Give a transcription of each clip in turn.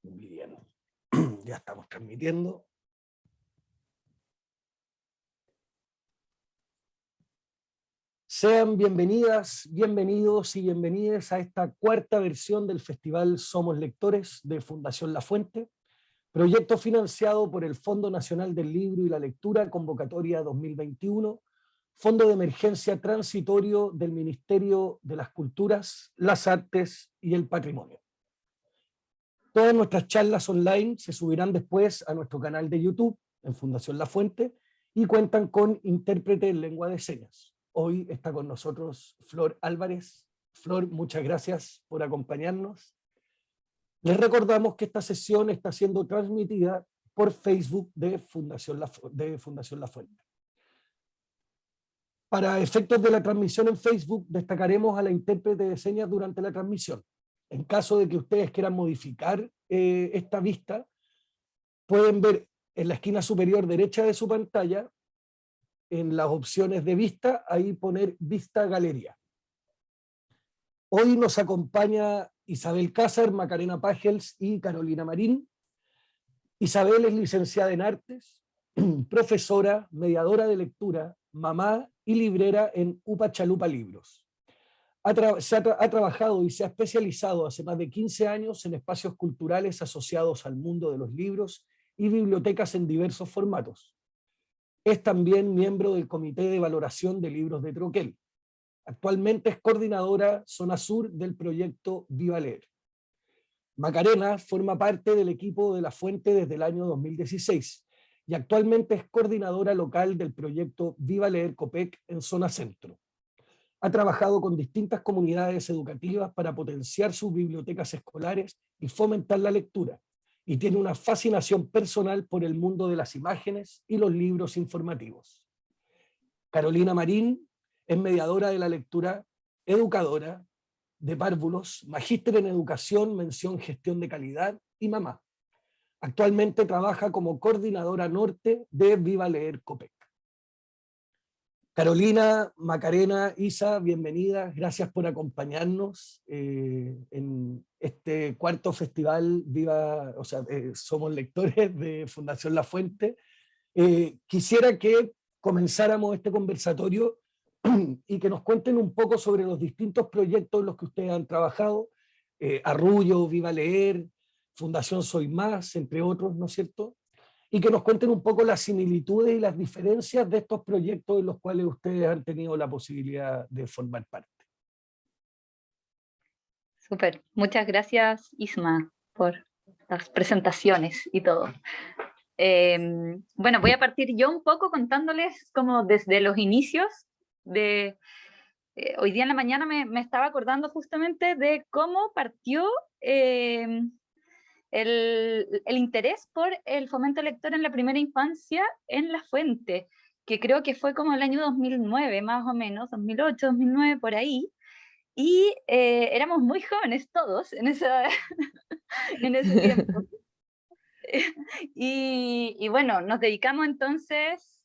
Bien, ya estamos transmitiendo. Sean bienvenidas, bienvenidos y bienvenidas a esta cuarta versión del Festival Somos Lectores de Fundación La Fuente, proyecto financiado por el Fondo Nacional del Libro y la Lectura, convocatoria 2021, Fondo de Emergencia Transitorio del Ministerio de las Culturas, las Artes y el Patrimonio. Todas nuestras charlas online se subirán después a nuestro canal de YouTube en Fundación La Fuente y cuentan con intérprete en lengua de señas. Hoy está con nosotros Flor Álvarez. Flor, muchas gracias por acompañarnos. Les recordamos que esta sesión está siendo transmitida por Facebook de Fundación La Fuente. Para efectos de la transmisión en Facebook, destacaremos a la intérprete de señas durante la transmisión. En caso de que ustedes quieran modificar esta vista, pueden ver en la esquina superior derecha de su pantalla, en las opciones de vista, ahí poner Vista Galería. Hoy nos acompaña Isabel Cácer, Macarena Pagels y Carolina Marín. Isabel es licenciada en Artes, profesora, mediadora de lectura, mamá y librera en Upa Chalupa Libros. Ha trabajado y se ha especializado hace más de 15 años en espacios culturales asociados al mundo de los libros y bibliotecas en diversos formatos. Es también miembro del Comité de Valoración de Libros de Troquel. Actualmente es coordinadora Zona Sur del proyecto Viva Leer. Macarena forma parte del equipo de La Fuente desde el año 2016 y actualmente es coordinadora local del proyecto Viva Leer Copec en Zona Centro. Ha trabajado con distintas comunidades educativas para potenciar sus bibliotecas escolares y fomentar la lectura, y tiene una fascinación personal por el mundo de las imágenes y los libros informativos. Carolina Marín es mediadora de la lectura, educadora de párvulos, magíster en educación, mención gestión de calidad y mamá. Actualmente trabaja como coordinadora norte de Viva Leer Copec. Carolina, Macarena, Isa, bienvenidas, gracias por acompañarnos en este cuarto festival Somos Lectores de Fundación La Fuente. Quisiera que comenzáramos este conversatorio y que nos cuenten un poco sobre los distintos proyectos en los que ustedes han trabajado, Arrullo, Viva Leer, Fundación Soy Más, entre otros, ¿no es cierto? Y que nos cuenten un poco las similitudes y las diferencias de estos proyectos en los cuales ustedes han tenido la posibilidad de formar parte. Súper, muchas gracias Isma por las presentaciones y todo. Bueno, voy a partir yo un poco contándoles como desde los inicios de... hoy día en la mañana me estaba acordando justamente de cómo partió el interés por el fomento lector en la primera infancia en La Fuente, que creo que fue como el año 2009, más o menos, 2008, 2009, por ahí, y éramos muy jóvenes todos en en ese tiempo. Y bueno, nos dedicamos entonces,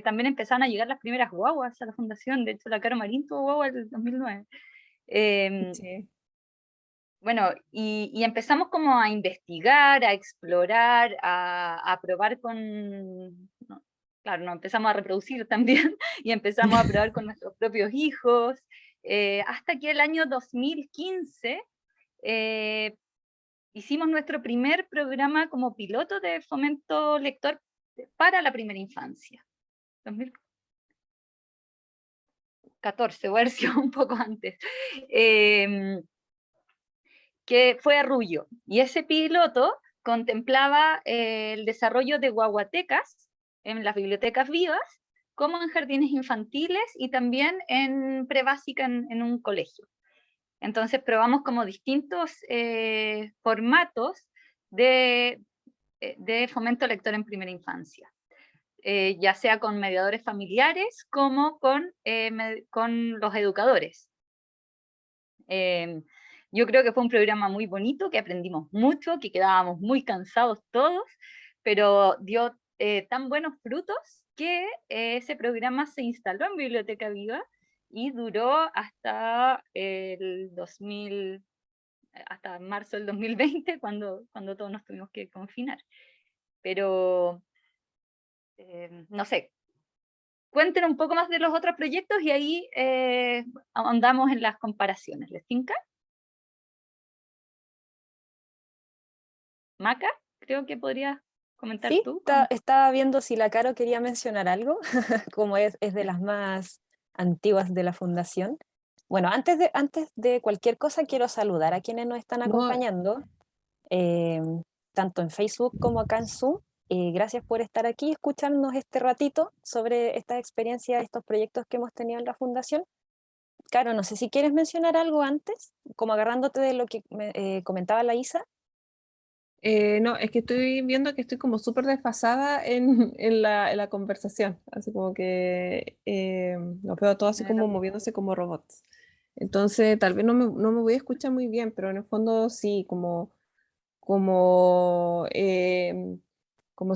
también empezaron a llegar las primeras guaguas a la fundación, de hecho la Caro Marín tuvo guagua en el 2009. Sí. Bueno, y empezamos como a investigar, a explorar, a probar con... No, claro, nos empezamos a reproducir también y empezamos a probar con nuestros propios hijos, hasta que el año 2015 hicimos nuestro primer programa como piloto de fomento lector para la primera infancia. 2014, voy a ver si un poco antes. Que fue Arrullo, y ese piloto contemplaba el desarrollo de guaguatecas en las bibliotecas vivas, como en jardines infantiles y también en prebásica en un colegio. Entonces probamos como distintos formatos de fomento lector en primera infancia, ya sea con mediadores familiares como con los educadores. Yo creo que fue un programa muy bonito, que aprendimos mucho, que quedábamos muy cansados todos, pero dio tan buenos frutos que ese programa se instaló en Biblioteca Viva y duró hasta el hasta marzo del 2020, cuando todos nos tuvimos que confinar. Pero, no sé, cuenten un poco más de los otros proyectos y ahí ahondamos en las comparaciones. ¿Les tinca? Maca, creo que podrías comentar Sí, tú. estaba viendo si la Caro quería mencionar algo, como es de las más antiguas de la fundación. Bueno, antes de cualquier cosa quiero saludar a quienes nos están No, acompañando, eh, tanto en Facebook como acá en Zoom. Gracias por estar aquí y escucharnos este ratito sobre esta experiencia, estos proyectos que hemos tenido en la fundación. Caro, no sé si quieres mencionar algo antes, como agarrándote de lo que comentaba la Isa. no, es que estoy viendo que estoy como súper desfasada en la conversación, así como que los veo todos así como moviéndose como robots. Entonces, tal vez no me voy a escuchar muy bien, pero en el fondo sí, como, como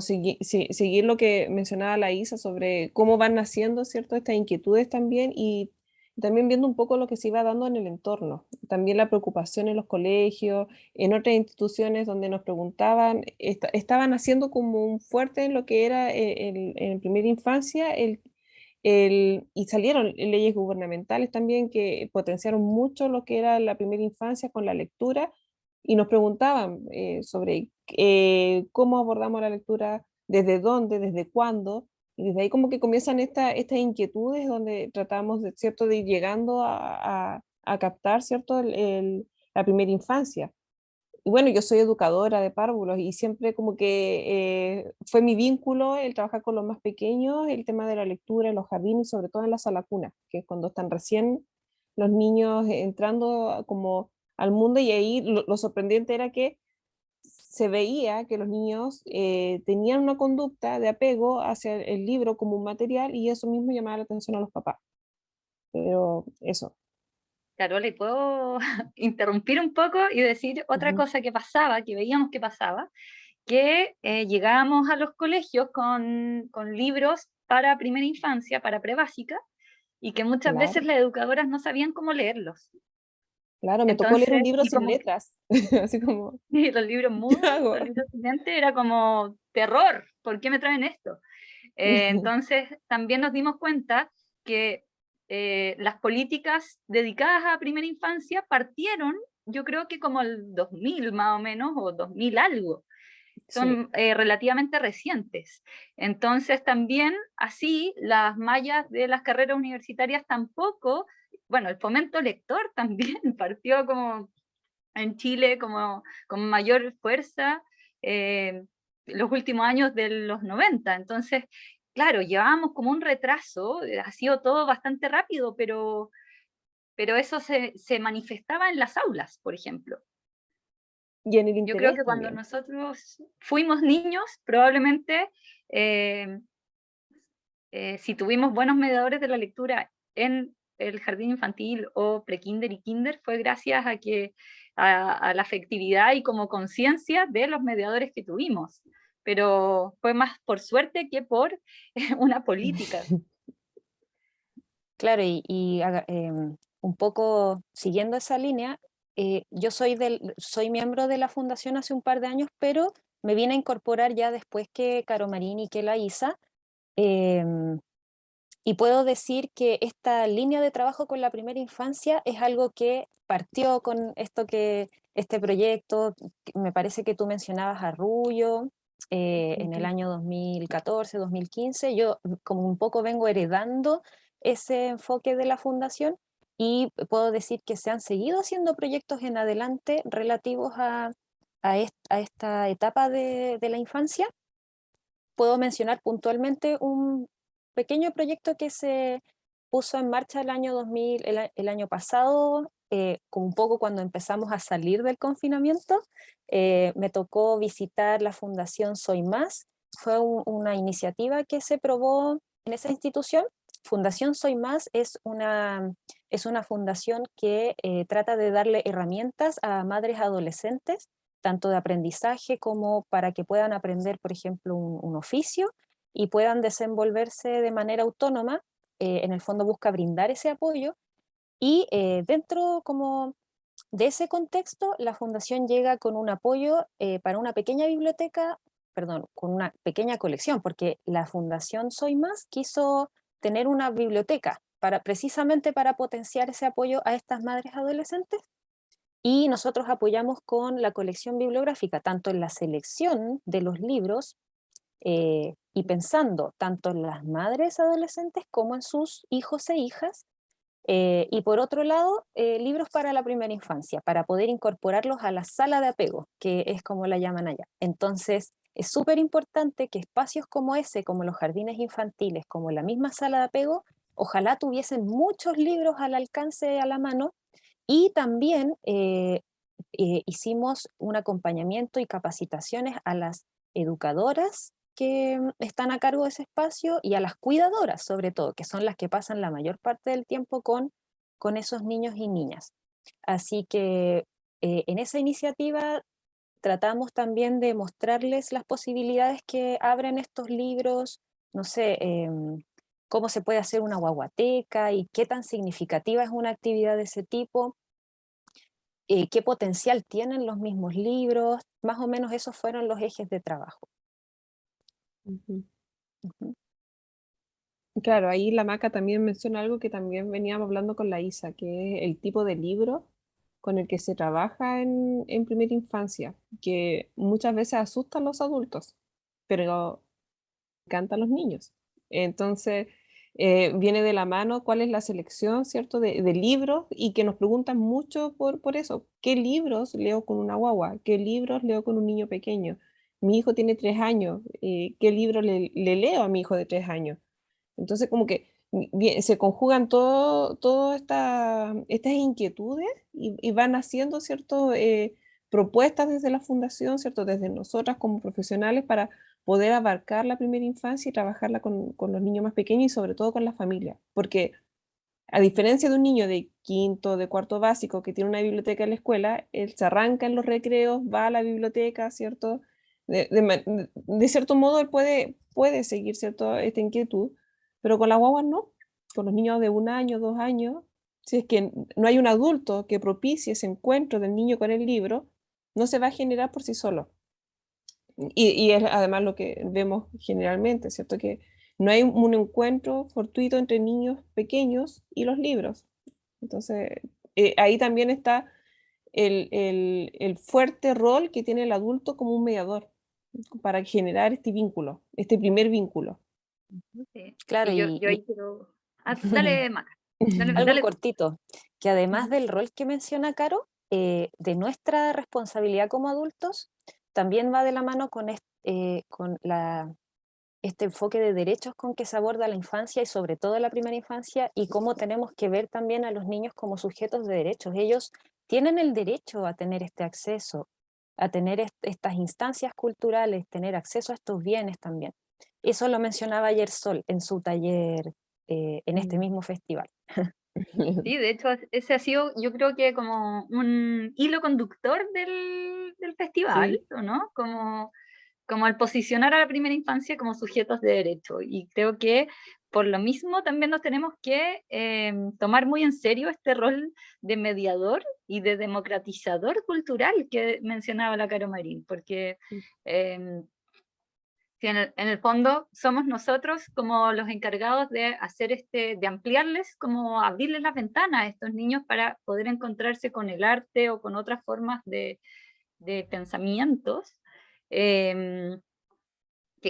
seguir lo que mencionaba la Isa sobre cómo van naciendo, ¿cierto? Estas inquietudes también y también viendo un poco lo que se iba dando en el entorno. También la preocupación en los colegios, en otras instituciones donde nos preguntaban, estaban haciendo como un fuerte en lo que era en primera infancia y salieron leyes gubernamentales también que potenciaron mucho lo que era la primera infancia con la lectura y nos preguntaban sobre cómo abordamos la lectura, desde dónde, desde cuándo, y desde ahí como que comienzan estas inquietudes donde tratamos de, ¿cierto?, de ir llegando a captar, ¿cierto?, la primera infancia. Y bueno, yo soy educadora de párvulos y siempre como que fue mi vínculo el trabajar con los más pequeños, el tema de la lectura en los jardines y sobre todo en la sala cuna, que es cuando están recién los niños entrando como al mundo y ahí lo sorprendente era que se veía que los niños tenían una conducta de apego hacia el libro como un material y eso mismo llamaba la atención a los papás. Pero eso. Carola, ¿y puedo interrumpir un poco y decir otra Ujú. cosa que pasaba, que veíamos que pasaba? Que llegábamos a los colegios con libros para primera infancia, para prebásica, y que muchas veces Claro, las educadoras no sabían cómo leerlos. claro, me tocó leer un Entonces, libro y sin como letras, así como, y los libros ¿qué mudos, hago? los libros silentes, era como terror, ¿por qué me traen esto? Entonces, también nos dimos cuenta que las políticas dedicadas a primera infancia partieron, yo creo que como el 2000 más o menos, o 2000 algo. Sí. Son relativamente recientes. Entonces, también así, las mallas de las carreras universitarias tampoco, bueno, el fomento lector también partió como en Chile como con mayor fuerza los últimos años de los 90. Entonces, claro, llevábamos como un retraso, ha sido todo bastante rápido, pero eso se manifestaba en las aulas, por ejemplo. Y en el Yo creo interés que cuando también. nosotros fuimos niños, probablemente eh, si tuvimos buenos mediadores de la lectura en el jardín infantil o prekinder y kinder, fue gracias a que a la afectividad y como conciencia de los mediadores que tuvimos. Pero fue más por suerte que por una política. Claro, un poco siguiendo esa línea, yo soy miembro de la fundación hace un par de años, pero me vine a incorporar ya después que Caro Marín y que la Isa, em, y puedo decir que esta línea de trabajo con la primera infancia es algo que partió con este proyecto, que me parece que tú mencionabas a Arrullo, en el año 2014, 2015. Yo como un poco vengo heredando ese enfoque de la fundación y puedo decir que se han seguido haciendo proyectos en adelante relativos a esta etapa de la infancia. Puedo mencionar puntualmente un pequeño proyecto que se puso en marcha el año 2000, el año pasado, como un poco cuando empezamos a salir del confinamiento. Me tocó visitar la Fundación Soy Más. Fue una iniciativa que se probó en esa institución. Fundación Soy Más es una fundación que trata de darle herramientas a madres adolescentes tanto de aprendizaje como para que puedan aprender, por ejemplo, un oficio y puedan desenvolverse de manera autónoma. En el fondo busca brindar ese apoyo y dentro como de ese contexto, la Fundación llega con un apoyo para una pequeña biblioteca, perdón, con una pequeña colección, porque la Fundación Soy Más quiso tener una biblioteca precisamente para potenciar ese apoyo a estas madres adolescentes. Y nosotros apoyamos con la colección bibliográfica, tanto en la selección de los libros y pensando tanto en las madres adolescentes como en sus hijos e hijas. Y por otro lado, libros para la primera infancia, para poder incorporarlos a la sala de apego, que es como la llaman allá. Entonces, es súper importante que espacios como ese, como los jardines infantiles, como la misma sala de apego, ojalá tuviesen muchos libros al alcance, a la mano, y también hicimos un acompañamiento y capacitaciones a las educadoras que están a cargo de ese espacio y a las cuidadoras, sobre todo, que son las que pasan la mayor parte del tiempo con esos niños y niñas. Así que en esa iniciativa tratamos también de mostrarles las posibilidades que abren estos libros, no sé, cómo se puede hacer una guaguateca y qué tan significativa es una actividad de ese tipo, qué potencial tienen los mismos libros, más o menos esos fueron los ejes de trabajo. Ujú. Ujú. Claro, ahí la Maca también menciona algo que también veníamos hablando con la Isa, que es el tipo de libro con el que se trabaja en primera infancia, que muchas veces asusta a los adultos, pero encantan a los niños. Entonces, viene de la mano cuál es la selección, ¿cierto?, de libros y que nos preguntan mucho por eso. ¿Qué libros leo con una guagua? ¿Qué libros leo con un niño pequeño? Mi hijo tiene 3 años. ¿Qué libro le leo a mi hijo de 3 años? Entonces, como que se conjugan todas estas inquietudes y van haciendo, ¿cierto?, propuestas desde la fundación, ¿cierto?, desde nosotras como profesionales para poder abarcar la primera infancia y trabajarla con los niños más pequeños y sobre todo con la familia. Porque a diferencia de un niño de quinto, de cuarto básico que tiene una biblioteca en la escuela, él se arranca en los recreos, va a la biblioteca, ¿cierto? De cierto modo él puede seguir, ¿cierto?, esta inquietud, pero con las guaguas no. Con los niños de 1 año, 2 años, si es que no hay un adulto que propicie ese encuentro del niño con el libro, no se va a generar por sí solo. Y es además lo que vemos generalmente, ¿cierto? Que no hay un encuentro fortuito entre niños pequeños y los libros. Entonces, ahí también está el fuerte rol que tiene el adulto como un mediador para generar este vínculo, este primer vínculo. Sí. Claro, Y yo ahí quiero... dale, Maca. Dale, algo dale tú. cortito, que además Ujú. del rol que menciona Caro, de nuestra responsabilidad como adultos, también va de la mano con este enfoque de derechos con que se aborda la infancia y sobre todo la primera infancia y cómo tenemos que ver también a los niños como sujetos de derechos. Ellos tienen el derecho a tener este acceso, a tener estas instancias culturales, tener acceso a estos bienes también. Eso lo mencionaba ayer Sol en su taller en este Mm. mismo festival. Sí, de hecho, ese ha sido, yo creo que como un hilo conductor del festival, Sí, ¿o no? Como al posicionar a la primera infancia como sujetos de derecho. Y creo que por lo mismo también nos tenemos que tomar muy en serio este rol de mediador y de democratizador cultural que mencionaba la Caro Marín, porque si en el fondo somos nosotros como los encargados de hacer de ampliarles, como abrirles las ventanas a estos niños para poder encontrarse con el arte o con otras formas de pensamientos, que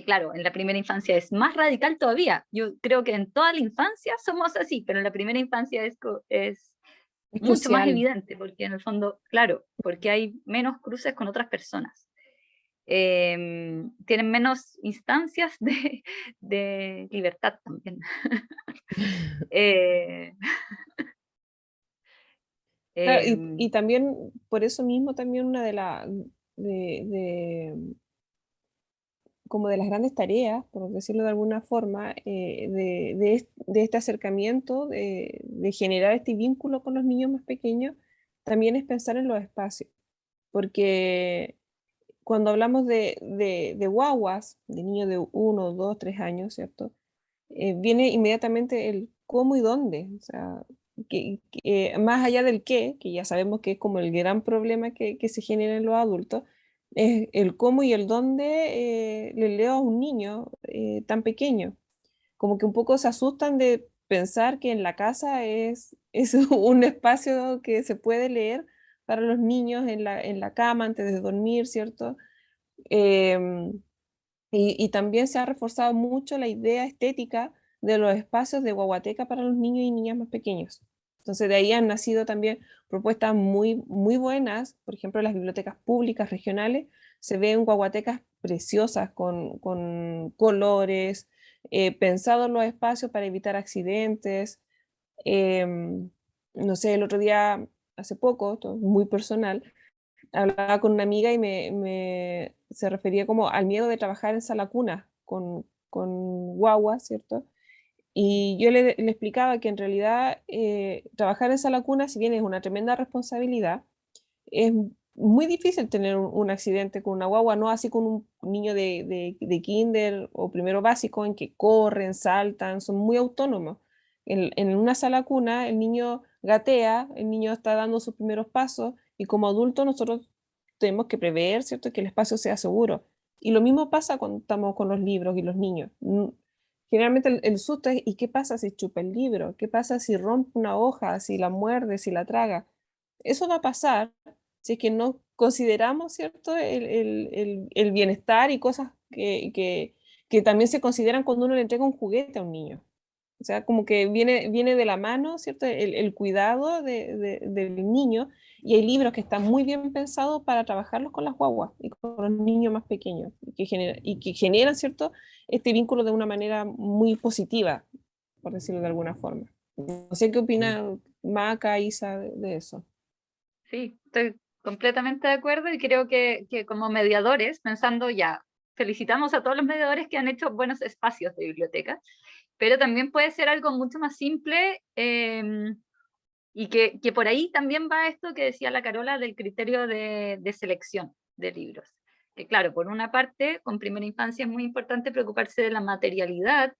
claro, en la primera infancia es más radical todavía. Yo creo que en toda la infancia somos así, pero en la primera infancia es es mucho más crucial. evidente, porque en el fondo, claro, porque hay menos cruces con otras personas. Tienen menos instancias de libertad también. Eh, Claro, y em, también, por eso mismo, también una de, como de las grandes tareas, por decirlo de alguna forma, de este acercamiento, de generar este vínculo con los niños más pequeños, también es pensar en los espacios, porque cuando hablamos de guaguas, de niños de 1, 2, 3 años, ¿cierto? Viene inmediatamente el cómo y dónde, o sea, más allá del qué, que ya sabemos que es como el gran problema que se genera en los adultos, es el cómo y el dónde le leo a un niño tan pequeño. Como que un poco se asustan de pensar que en la casa es un espacio que se puede leer para los niños en la cama antes de dormir, ¿cierto? Em, y también se ha reforzado mucho la idea estética de los espacios de guaguateca para los niños y niñas más pequeños. Entonces de ahí han nacido también propuestas muy buenas, por ejemplo, en las bibliotecas públicas regionales se ven guaguatecas preciosas con colores, pensados los espacios para evitar accidentes. Em, no sé, el otro día, hace poco, esto es muy personal, hablaba con una amiga y se refería como al miedo de trabajar en sala cuna con guagua, ¿cierto? Y yo le explicaba que en realidad trabajar en sala cuna, si bien es una tremenda responsabilidad, es muy difícil tener un accidente con una guagua, no así con un niño de kinder o primero básico en que corren, saltan, son muy autónomos. En una sala cuna el niño gatea, el niño está dando sus primeros pasos y como adultos nosotros tenemos que prever, ¿cierto?, que el espacio sea seguro. Y lo mismo pasa cuando estamos con los libros y los niños. Generalmente el susto es, ¿y qué pasa si chupa el libro? ¿Qué pasa si rompe una hoja, si la muerde, si la traga? Eso va a pasar si es que no consideramos, ¿cierto?, el bienestar y cosas que también se consideran cuando uno le entrega un juguete a un niño. O sea, como que viene de la mano, ¿cierto?, el cuidado del niño, y hay libros que están muy bien pensados para trabajarlos con las guaguas y con los niños más pequeños, y que generan, ¿cierto?, este vínculo de una manera muy positiva, por decirlo de alguna forma. No sé qué opina Maca, Isa, de eso. Sí, estoy completamente de acuerdo y creo que como mediadores, pensando ya, felicitamos a todos los mediadores que han hecho buenos espacios de biblioteca, pero también puede ser algo mucho más simple y que por ahí también va esto que decía la Carola del criterio de selección de libros. Que claro, por una parte, con primera infancia es muy importante preocuparse de la materialidad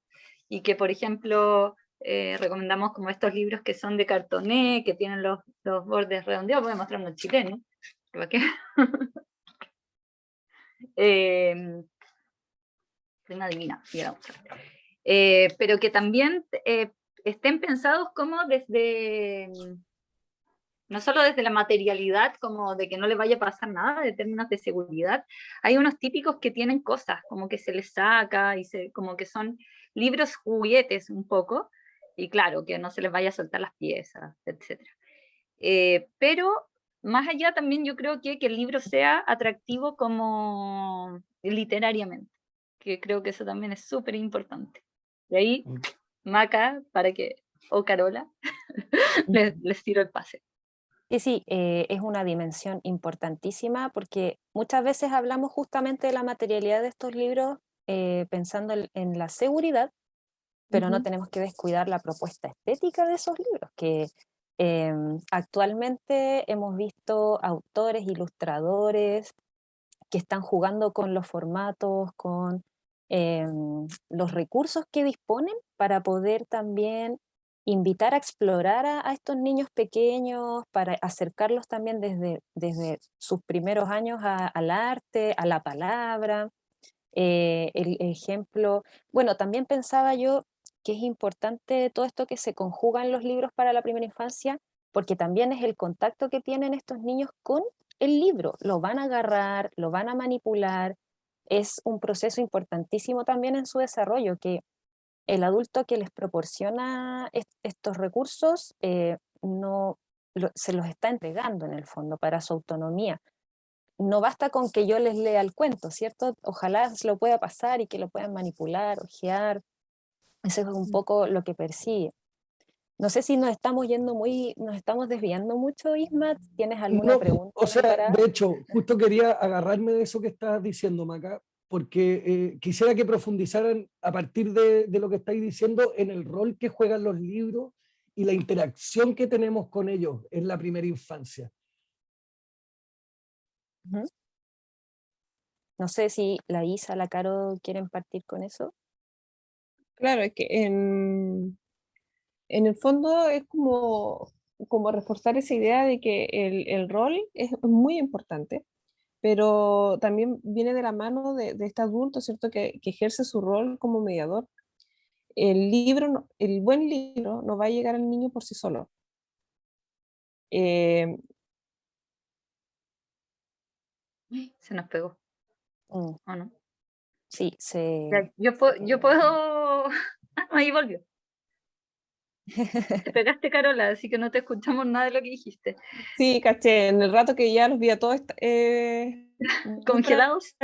y que, por ejemplo, recomendamos como estos libros que son de cartoné, que tienen los bordes redondeados, voy a mostrar uno chileno. Prima divina, pero que también estén pensados como desde, no solo desde la materialidad, como de que no le vaya a pasar nada, de términos de seguridad. Hay unos típicos que tienen cosas, como que se les saca, como que son libros juguetes un poco, y claro, que no se les vaya a soltar las piezas, etc. Pero más allá también yo creo que el libro sea atractivo como literariamente, que creo que eso también es súper importante. De ahí, Maca, o Carola, les tiro el pase. Y sí, es una dimensión importantísima porque muchas veces hablamos justamente de la materialidad de estos libros pensando en la seguridad, pero no tenemos que descuidar la propuesta estética de esos libros, que actualmente hemos visto autores, ilustradores que están jugando con los formatos, con los recursos que disponen para poder también invitar a explorar a estos niños pequeños, para acercarlos también desde sus primeros años al arte, a la palabra. El ejemplo, bueno, también pensaba yo que es importante todo esto que se conjuga en los libros para la primera infancia, porque también es el contacto que tienen estos niños con el libro. Lo van a agarrar, lo van a manipular. Es un proceso importantísimo también en su desarrollo, que el adulto que les proporciona estos recursos no se los está entregando en el fondo para su autonomía. No basta con que yo les lea el cuento, ¿cierto? Ojalá se lo pueda pasar y que lo puedan manipular, hojear. Eso es un poco lo que persigue. No sé si nos estamos desviando mucho, Isma. ¿Tienes alguna No, pregunta o sea, preparada? de hecho, justo quería agarrarme de eso que estás diciendo, Maca, porque quisiera que profundizaran a partir de lo que estáis diciendo en el rol que juegan los libros y la interacción que tenemos con ellos en la primera infancia. Ujú. No sé si la Isa, la Caro quieren partir con eso. Claro, es que en el fondo es como reforzar esa idea de que el rol es muy importante, pero también viene de la mano de este adulto, ¿cierto? Que ejerce su rol como mediador. El buen libro no va a llegar al niño por sí solo. Eh, Se nos pegó, Mm, ¿o no? sí, Ya, yo puedo... Ah, ahí volvió. Te pegaste, Carola, así que no te escuchamos nada de lo que dijiste. sí, caché, en el rato que ya los vi a todos muy ¿Congelados?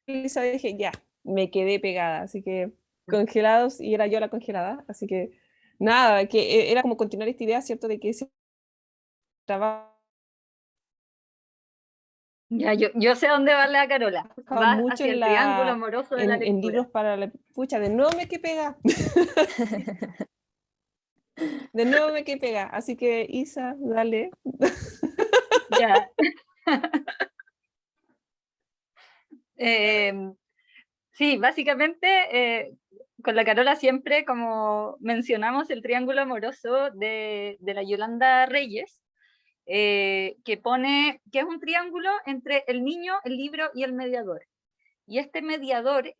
paralizados, dije, ya, me quedé pegada, así que congelados, y era yo la congelada, así que nada, que era como continuar esta idea, ¿cierto? De que ese trabajo Ya, yo sé a dónde va la Carola. Va mucho hacia el triángulo amoroso de la en lectura. libros para la... Pucha, de nuevo me quedé pegada. De nuevo me quedé pegada. Así que, Isa, dale. Ya. Em, sí, básicamente con la Carola siempre como mencionamos el triángulo amoroso de la Yolanda Reyes, que es un triángulo entre el niño, el libro y el mediador. Y este mediador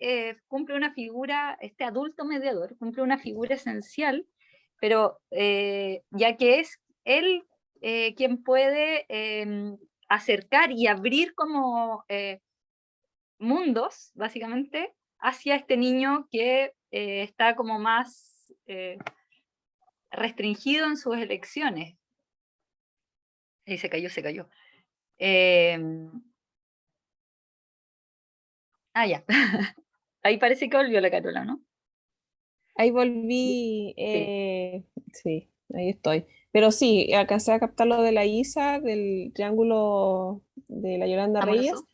cumple una figura, este adulto mediador cumple una figura esencial, pero ya que es él quien puede acercar y abrir como mundos, básicamente, hacia este niño que está como más restringido en sus elecciones. Y se cayó, se cayó. Ya. Ahí parece que volvió la Carola, ¿no? Ahí volví. Sí, ahí estoy. Pero sí, alcancé a captar lo de la Isa, del triángulo de la Yolanda Reyes, Amoroso.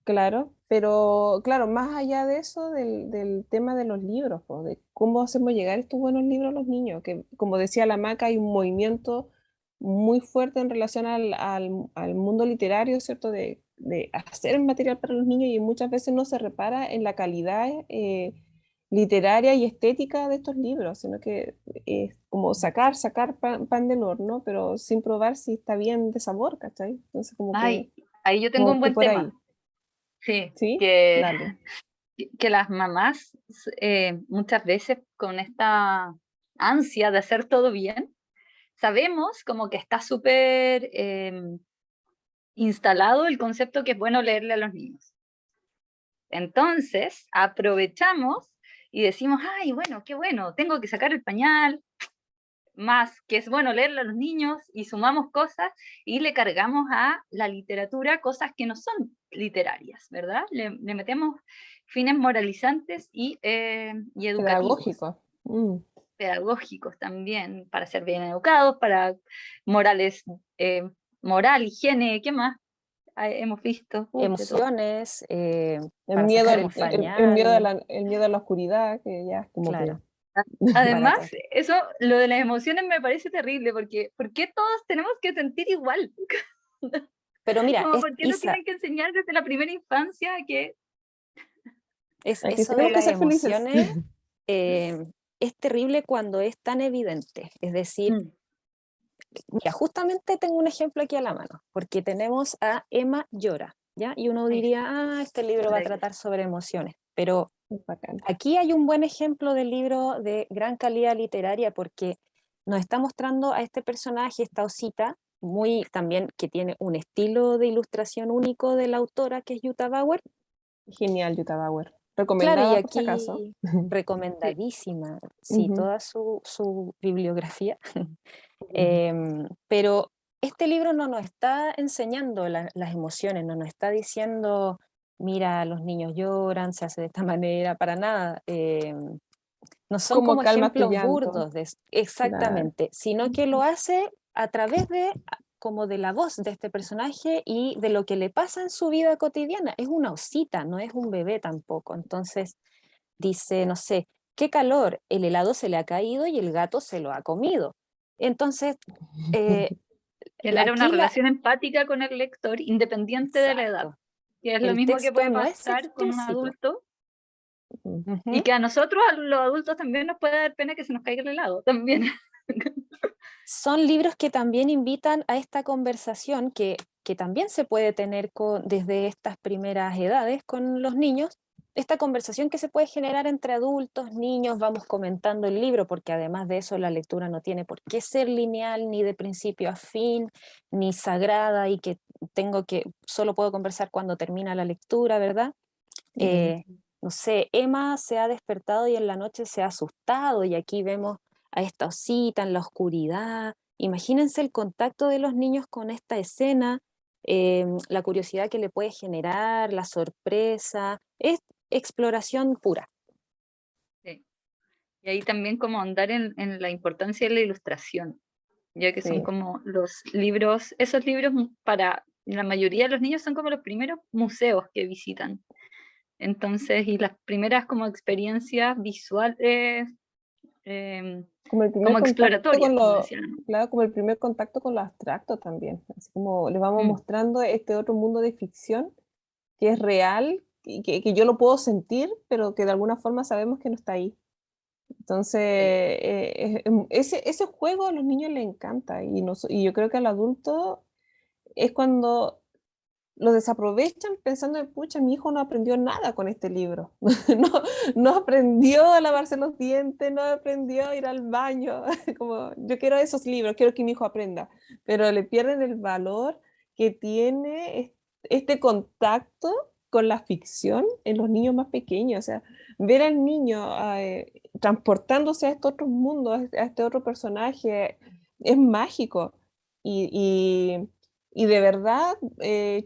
claro. Pero claro, más allá de eso, del tema de los libros, po, de cómo hacemos llegar estos buenos libros a los niños, que como decía la Maca, hay un movimiento muy fuerte en relación al mundo literario, ¿cierto? De hacer material para los niños y muchas veces no se repara en la calidad literaria y estética de estos libros, sino que es como sacar pan del horno, pero sin probar si está bien de sabor, ¿cachai? Entonces Ay, ahí yo tengo un como que buen por ahí, tema. Sí, ¿sí? que, Dale. que las mamás muchas veces con esta ansia de hacer todo bien, sabemos como que está súper instalado el concepto que es bueno leerle a los niños. Entonces, aprovechamos y decimos, ay, bueno, qué bueno, tengo que sacar el pañal, más que es bueno leerle a los niños, y sumamos cosas y le cargamos a la literatura cosas que no son literarias, ¿verdad? Le metemos fines moralizantes y educativos, Pedagógico. pedagógicos también, para ser bien educados, para morales, moral, higiene, ¿qué más? Hemos visto de todo. emociones, El para miedo, sacar el pañal, el miedo a la oscuridad, que ya es como que... claro, para Además, todo. eso, lo de las emociones me parece terrible, porque ¿por qué todos tenemos que sentir igual? Pero mira, Como, ¿por qué no Isa, tienen que enseñar desde la primera infancia que... Aquí eso de tenemos que las ser felices. emociones eh, es terrible cuando es tan evidente. Es decir, mira, justamente tengo un ejemplo aquí a la mano, porque tenemos a Emma Llora, ¿ya? Y uno Ay, diría, este libro va a maravilloso. tratar sobre emociones, pero Es bacán. aquí hay un buen ejemplo de libro de gran calidad literaria, porque nos está mostrando a este personaje, esta osita, muy también que tiene un estilo de ilustración único de la autora, que es Jutta Bauer. Genial, Jutta Bauer. Claro, y Recomendada por si acaso. aquí Sí. recomendadísima, sí, Ujú. toda su bibliografía. Pero este libro no nos está enseñando las emociones, no nos está diciendo, mira, los niños lloran, se hace de esta manera, para nada. No son Como como calma tu ejemplos llanto. burdos, Claro. exactamente, sino que lo hace a través de como de la voz de este personaje y de lo que le pasa en su vida cotidiana. Es una osita, no es un bebé tampoco. Entonces dice, no sé, qué calor, el helado se le ha caído y el gato se lo ha comido. Entonces, eh, Genera una aquí la... relación empática con el lector independiente de la edad, Exacto. que es lo El mismo que texto puede no es pasar con un explícito. adulto. Y que a nosotros, a los adultos, también nos puede dar pena que se nos caiga el helado, también. Son libros que también invitan a esta conversación que también se puede tener desde estas primeras edades con los niños, esta conversación que se puede generar entre adultos, niños, vamos comentando el libro, porque además de eso la lectura no tiene por qué ser lineal, ni de principio a fin, ni sagrada, y que solo puedo conversar cuando termina la lectura, ¿verdad? No sé, Emma se ha despertado y en la noche se ha asustado, y aquí vemos a esta osita en la oscuridad. Imagínense el contacto de los niños con esta escena, la curiosidad que le puede generar, la sorpresa, es exploración pura. Sí. Y ahí también como andar en la importancia de la ilustración, ya que son Sí. como los libros, esos libros para la mayoría de los niños son como los primeros museos que visitan. Entonces, y las primeras como experiencias visuales, Como el primer como contacto exploratorias, con como lo, decían. claro, como el primer contacto con lo abstracto también. Así como les vamos Mm. mostrando este otro mundo de ficción que es real y que yo lo puedo sentir, pero que de alguna forma sabemos que no está ahí. Entonces, ese juego a los niños les encanta y yo creo que al adulto es cuando lo desaprovechan pensando, pucha, mi hijo no aprendió nada con este libro. No, no aprendió a lavarse los dientes, no aprendió a ir al baño. Como, yo quiero esos libros, quiero que mi hijo aprenda. Pero le pierden el valor que tiene este contacto con la ficción en los niños más pequeños. O sea, ver al niño transportándose a estos otros mundos, a este otro personaje, es mágico. Y, y de verdad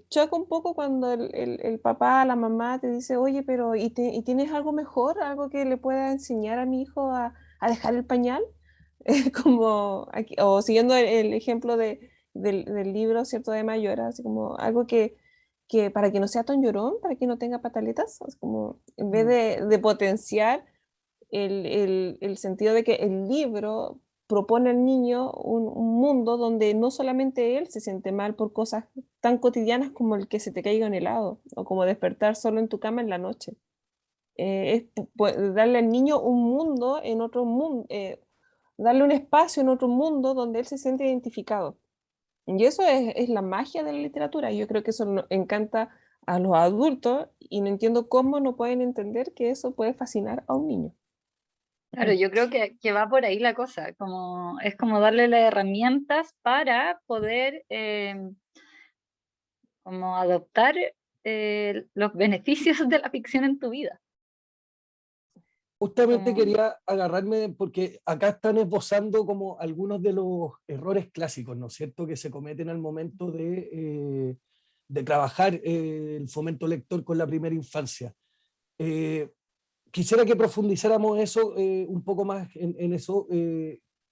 choca un poco cuando el papá, la mamá te dice, oye, pero ¿y tienes algo mejor? ¿Algo que le pueda enseñar a mi hijo a dejar el pañal? Como aquí, o siguiendo el ejemplo del libro, ¿cierto? De Mayora, así como algo que para que no sea tan llorón, para que no tenga pataletas, es como en vez de potenciar el sentido de que el libro propone al niño un mundo donde no solamente él se siente mal por cosas tan cotidianas como el que se te caiga un helado o como despertar solo en tu cama en la noche. Es darle al niño un mundo en otro mundo, darle un espacio en otro mundo donde él se siente identificado. Y eso es la magia de la literatura. Yo creo que eso encanta a los adultos y no entiendo cómo no pueden entender que eso puede fascinar a un niño. Claro, yo creo que va por ahí la cosa, como, es como darle las herramientas para poder como adoptar los beneficios de la ficción en tu vida. Justamente Como, quería agarrarme porque acá están esbozando como algunos de los errores clásicos, ¿no es cierto?, que se cometen al momento de trabajar el fomento lector con la primera infancia. Quisiera que profundizáramos eso un poco más en eso.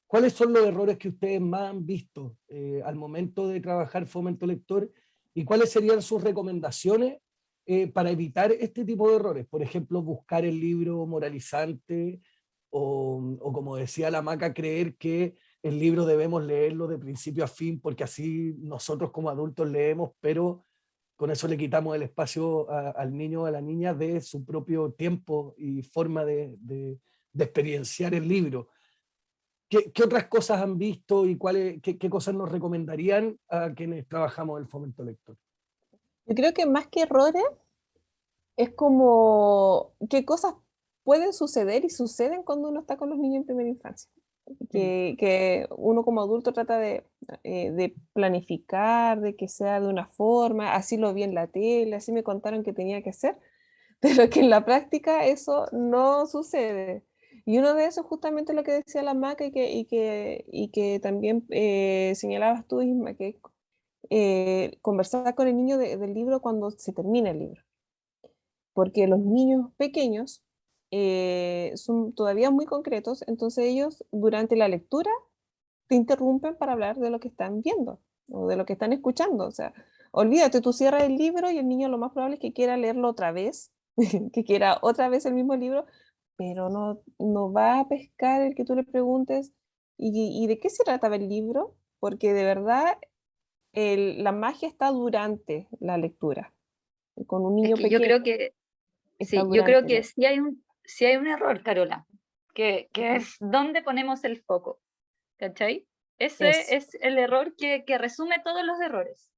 ¿Cuáles son los errores que ustedes más han visto al momento de trabajar fomento lector y cuáles serían sus recomendaciones para evitar este tipo de errores? Por ejemplo, buscar el libro moralizante o como decía la Maca, creer que el libro debemos leerlo de principio a fin porque así nosotros como adultos leemos, pero con eso le quitamos el espacio al niño o a la niña de su propio tiempo y forma de experienciar el libro. ¿Qué otras cosas han visto y qué cosas nos recomendarían a quienes trabajamos el fomento lector? Yo creo que más que errores, es como qué cosas pueden suceder y suceden cuando uno está con los niños en primera infancia. Que uno como adulto trata de planificar, de que sea de una forma, así lo vi en la tele, así me contaron que tenía que ser, pero que en la práctica eso no sucede. Y uno de esos justamente lo que decía la Maca y que también señalabas tú, Isma, que conversar con el niño del libro cuando se termina el libro. Porque los niños pequeños son todavía muy concretos, entonces ellos durante la lectura te interrumpen para hablar de lo que están viendo o de lo que están escuchando. O sea, olvídate, tú cierras el libro y el niño lo más probable es que quiera leerlo otra vez, que quiera otra vez el mismo libro, pero no va a pescar el que tú le preguntes y de qué se trataba el libro, porque de verdad la magia está durante la lectura, con un es niño que yo pequeño. creo que Sí, yo creo que sí hay un error, Carola, que es dónde ponemos el foco, ¿cachai? Ese es el error que resume todos los errores,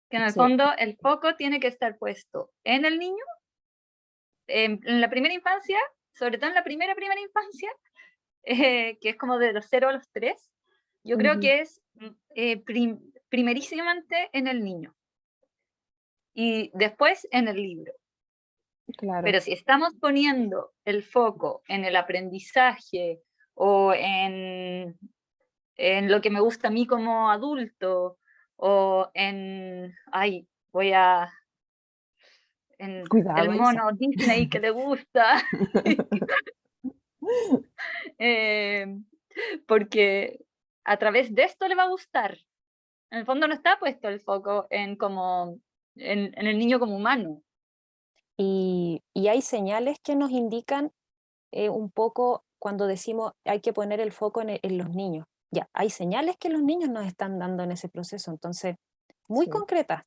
que en el fondo el foco tiene que estar puesto en el niño, en la primera infancia, sobre todo en la primera infancia, que es como de los 0 a los 3, yo creo que es primerísimamente en el niño y después en el libro. Claro. Pero si estamos poniendo el foco en el aprendizaje o en lo que me gusta a mí como adulto o en, en Cuidado, el mono Disney que le gusta, porque a través de esto le va a gustar. En el fondo no está puesto el foco en el niño como humano. Y hay señales que nos indican un poco cuando decimos hay que poner el foco en los niños. Ya, hay señales que los niños nos están dando en ese proceso, entonces, muy concretas.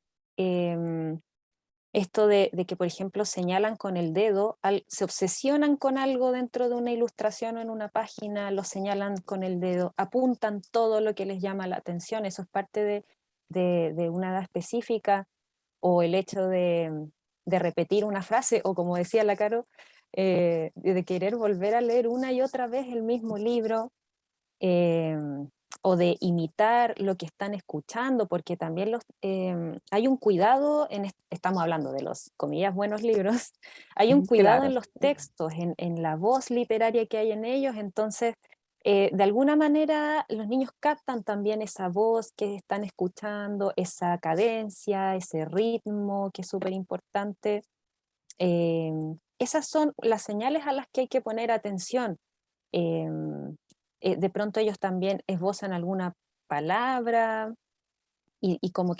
Esto de que, por ejemplo, señalan con el dedo, se obsesionan con algo dentro de una ilustración o en una página, lo señalan con el dedo, apuntan todo lo que les llama la atención, eso es parte de una edad específica, o el hecho de repetir una frase, o como decía la Caro, de querer volver a leer una y otra vez el mismo libro, o de imitar lo que están escuchando, porque también hay un cuidado, estamos hablando de los, comillas, buenos libros, hay un cuidado en los textos, en la voz literaria que hay en ellos, entonces de alguna manera los niños captan también esa voz que están escuchando, esa cadencia, ese ritmo que es súper importante. Esas son las señales a las que hay que poner atención. De pronto ellos también esbozan alguna palabra y como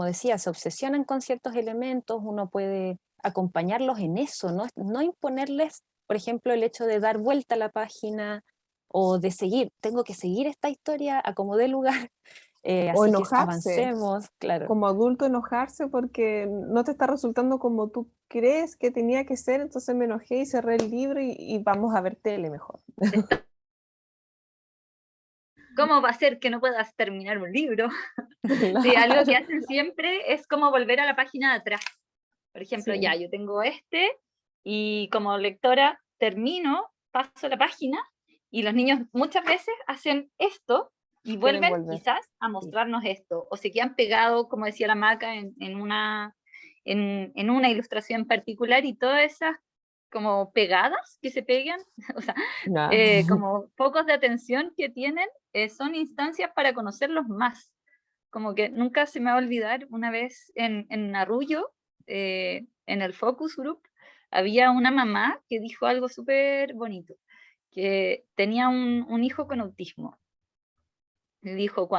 decía, se obsesionan con ciertos elementos, uno puede acompañarlos en eso, no imponerles, por ejemplo, el hecho de dar vuelta a la página o de tengo que seguir esta historia a como dé lugar, O así que enojarse. avancemos, claro. Como adulto enojarse porque no te está resultando como tú crees que tenía que ser, entonces me enojé y cerré el libro y vamos a ver tele mejor. ¿Cómo va a ser que no puedas terminar un libro? Sí, algo que hacen siempre es como volver a la página de atrás. Por ejemplo, ya, yo tengo y como lectora termino, paso la página y los niños muchas veces hacen esto y vuelven quizás a mostrarnos esto, o se quedan pegados, como decía la Maca, en una ilustración en particular, y todas esas como pegadas que se pegan, o sea, como focos de atención que tienen, son instancias para conocerlos más. Como que nunca se me va a olvidar, una vez en Arrullo, en el Focus Group, había una mamá que dijo algo súper bonito, que tenía un hijo con autismo. Y dijo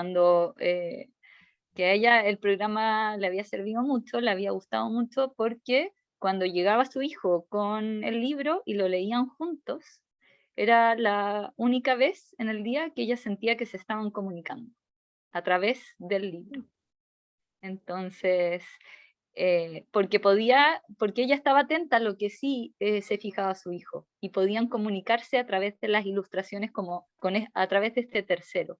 que a ella el programa le había servido mucho, le había gustado mucho, porque cuando llegaba su hijo con el libro y lo leían juntos, era la única vez en el día que ella sentía que se estaban comunicando a través del libro. Entonces, porque ella estaba atenta a lo que sí se fijaba su hijo, y podían comunicarse a través de las ilustraciones como a través de este tercero.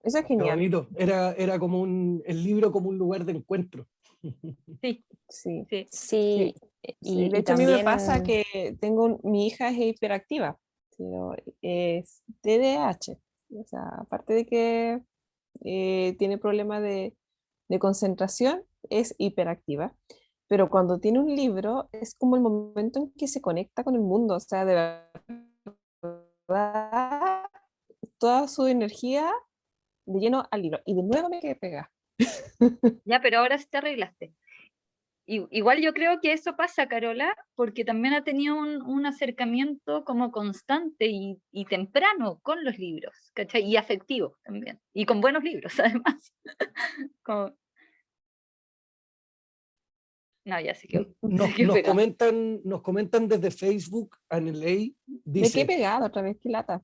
Eso es genial. Qué bonito. Era como el libro como un lugar de encuentro. Sí, sí. sí. Sí, Sí, de hecho, a mí me pasa que mi hija es hiperactiva, pero es TDAH. O sea, aparte de que tiene problemas de concentración, es hiperactiva. Pero cuando tiene un libro, es como el momento en que se conecta con el mundo. O sea, de verdad, toda su energía de lleno al libro. Y de nuevo me quedé pegada. Ya, pero ahora sí te arreglaste. Igual yo creo que eso pasa, Carola, porque también ha tenido un acercamiento como constante y temprano con los libros, ¿cachai? Y afectivo también, y con buenos libros además. No, ya se quedó. Nos comentan desde Facebook, Aneley Me quedé dice, pegada otra vez, qué lata.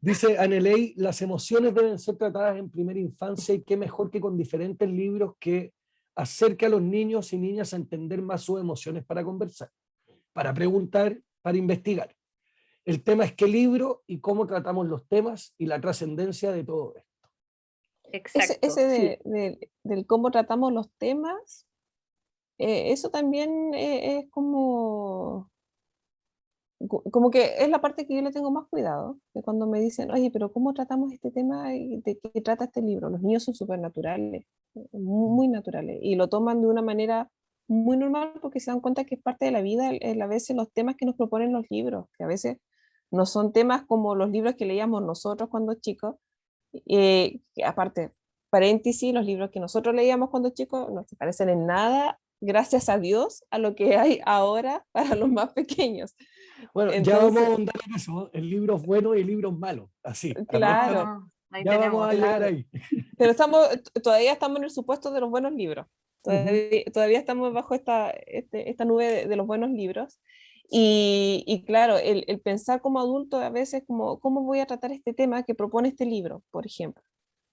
Dice Aneley, las emociones deben ser tratadas en primera infancia y qué mejor que con diferentes libros que acerque a los niños y niñas a entender más sus emociones para conversar, para preguntar, para investigar. El tema es qué libro y cómo tratamos los temas y la trascendencia de todo esto. Exacto. Ese del cómo tratamos los temas, eso también es como que es la parte que yo le tengo más cuidado, que cuando me dicen, oye, pero ¿cómo tratamos este tema y de qué trata este libro? Los niños son súper naturales, muy naturales, y lo toman de una manera muy normal porque se dan cuenta que es parte de la vida, a veces los temas que nos proponen los libros, que a veces no son temas como los libros que leíamos nosotros cuando chicos, que aparte, paréntesis, los libros que nosotros leíamos cuando chicos no se parecen en nada, gracias a Dios, a lo que hay ahora para los más pequeños. Bueno, ya vamos a ahondar en eso, en libros buenos y libros malos, así. Claro. Ahí Ya tenemos. vamos a llegar ahí. Pero todavía estamos en el supuesto de los buenos libros. Todavía estamos bajo esta nube de los buenos libros. Y claro, el pensar como adulto a veces como, ¿cómo voy a tratar este tema que propone este libro, por ejemplo?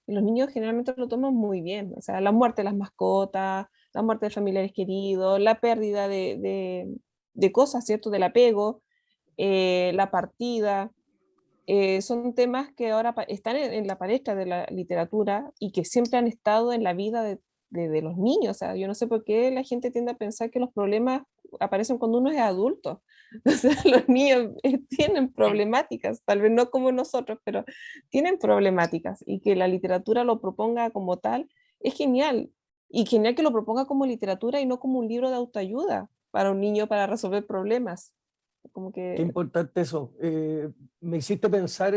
Y los niños generalmente lo toman muy bien. O sea, la muerte de las mascotas, la muerte de familiares queridos, la pérdida de cosas, ¿cierto? Del apego, la partida. Son temas que ahora están en la palestra de la literatura y que siempre han estado en la vida de los niños. O sea, yo no sé por qué la gente tiende a pensar que los problemas aparecen cuando uno es adulto. O sea, los niños tienen problemáticas, tal vez no como nosotros, pero tienen problemáticas, y que la literatura lo proponga como tal es genial. Y genial que lo proponga como literatura y no como un libro de autoayuda para un niño para resolver problemas. Como Qué que... importante eso. Me hiciste pensar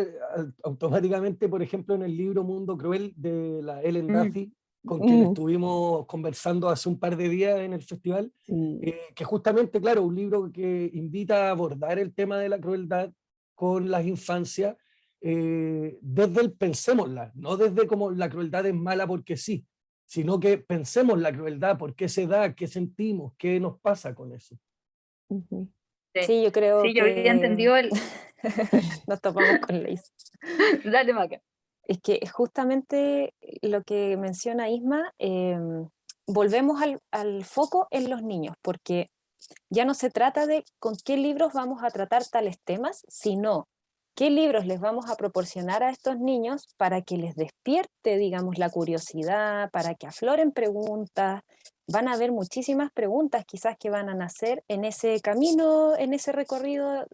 automáticamente, por ejemplo, en el libro Mundo Cruel de la Ellen Duffy, con quien estuvimos conversando hace un par de días en el festival, Sí. que justamente, claro, un libro que invita a abordar el tema de la crueldad con las infancias desde el pensémosla, no desde como la crueldad es mala porque sí, sino que pensemos la crueldad, por qué se da, qué sentimos, qué nos pasa con eso. Ujú. Sí, yo creo Sí, yo había que entendido el... nos topamos con la Isa. Dale, Maca. Es que justamente lo que menciona Isma, volvemos al foco en los niños, porque ya no se trata de con qué libros vamos a tratar tales temas, sino qué libros les vamos a proporcionar a estos niños para que les despierte, digamos, la curiosidad, para que afloren preguntas. Van a haber muchísimas preguntas quizás que van a nacer en ese camino, en ese recorrido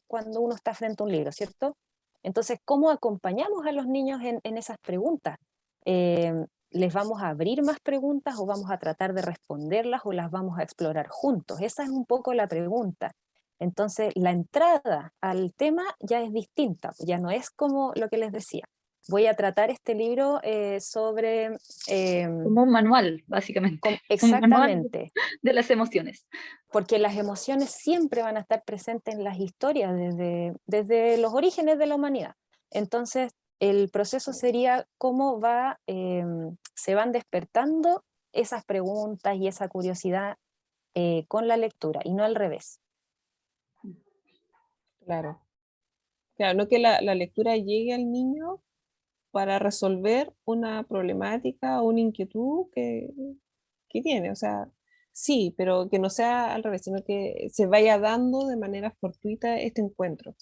cuando uno está frente a un libro, ¿cierto? Entonces, ¿cómo acompañamos a los niños en esas preguntas? ¿Les vamos a abrir más preguntas o vamos a tratar de responderlas o las vamos a explorar juntos? Esa es un poco la pregunta. Entonces, la entrada al tema ya es distinta, ya no es como lo que les decía. Voy a tratar este libro sobre... Como un manual, básicamente. Un manual exactamente, de las emociones. porque las emociones siempre van a estar presentes en las historias desde los orígenes de la humanidad. Entonces, el proceso sería cómo se van despertando esas preguntas y esa curiosidad con la lectura, y no al revés. Claro. Claro, no que la lectura llegue al niño para resolver una problemática o una inquietud que tiene. O sea, sí, pero que no sea al revés, sino que se vaya dando de manera fortuita este encuentro.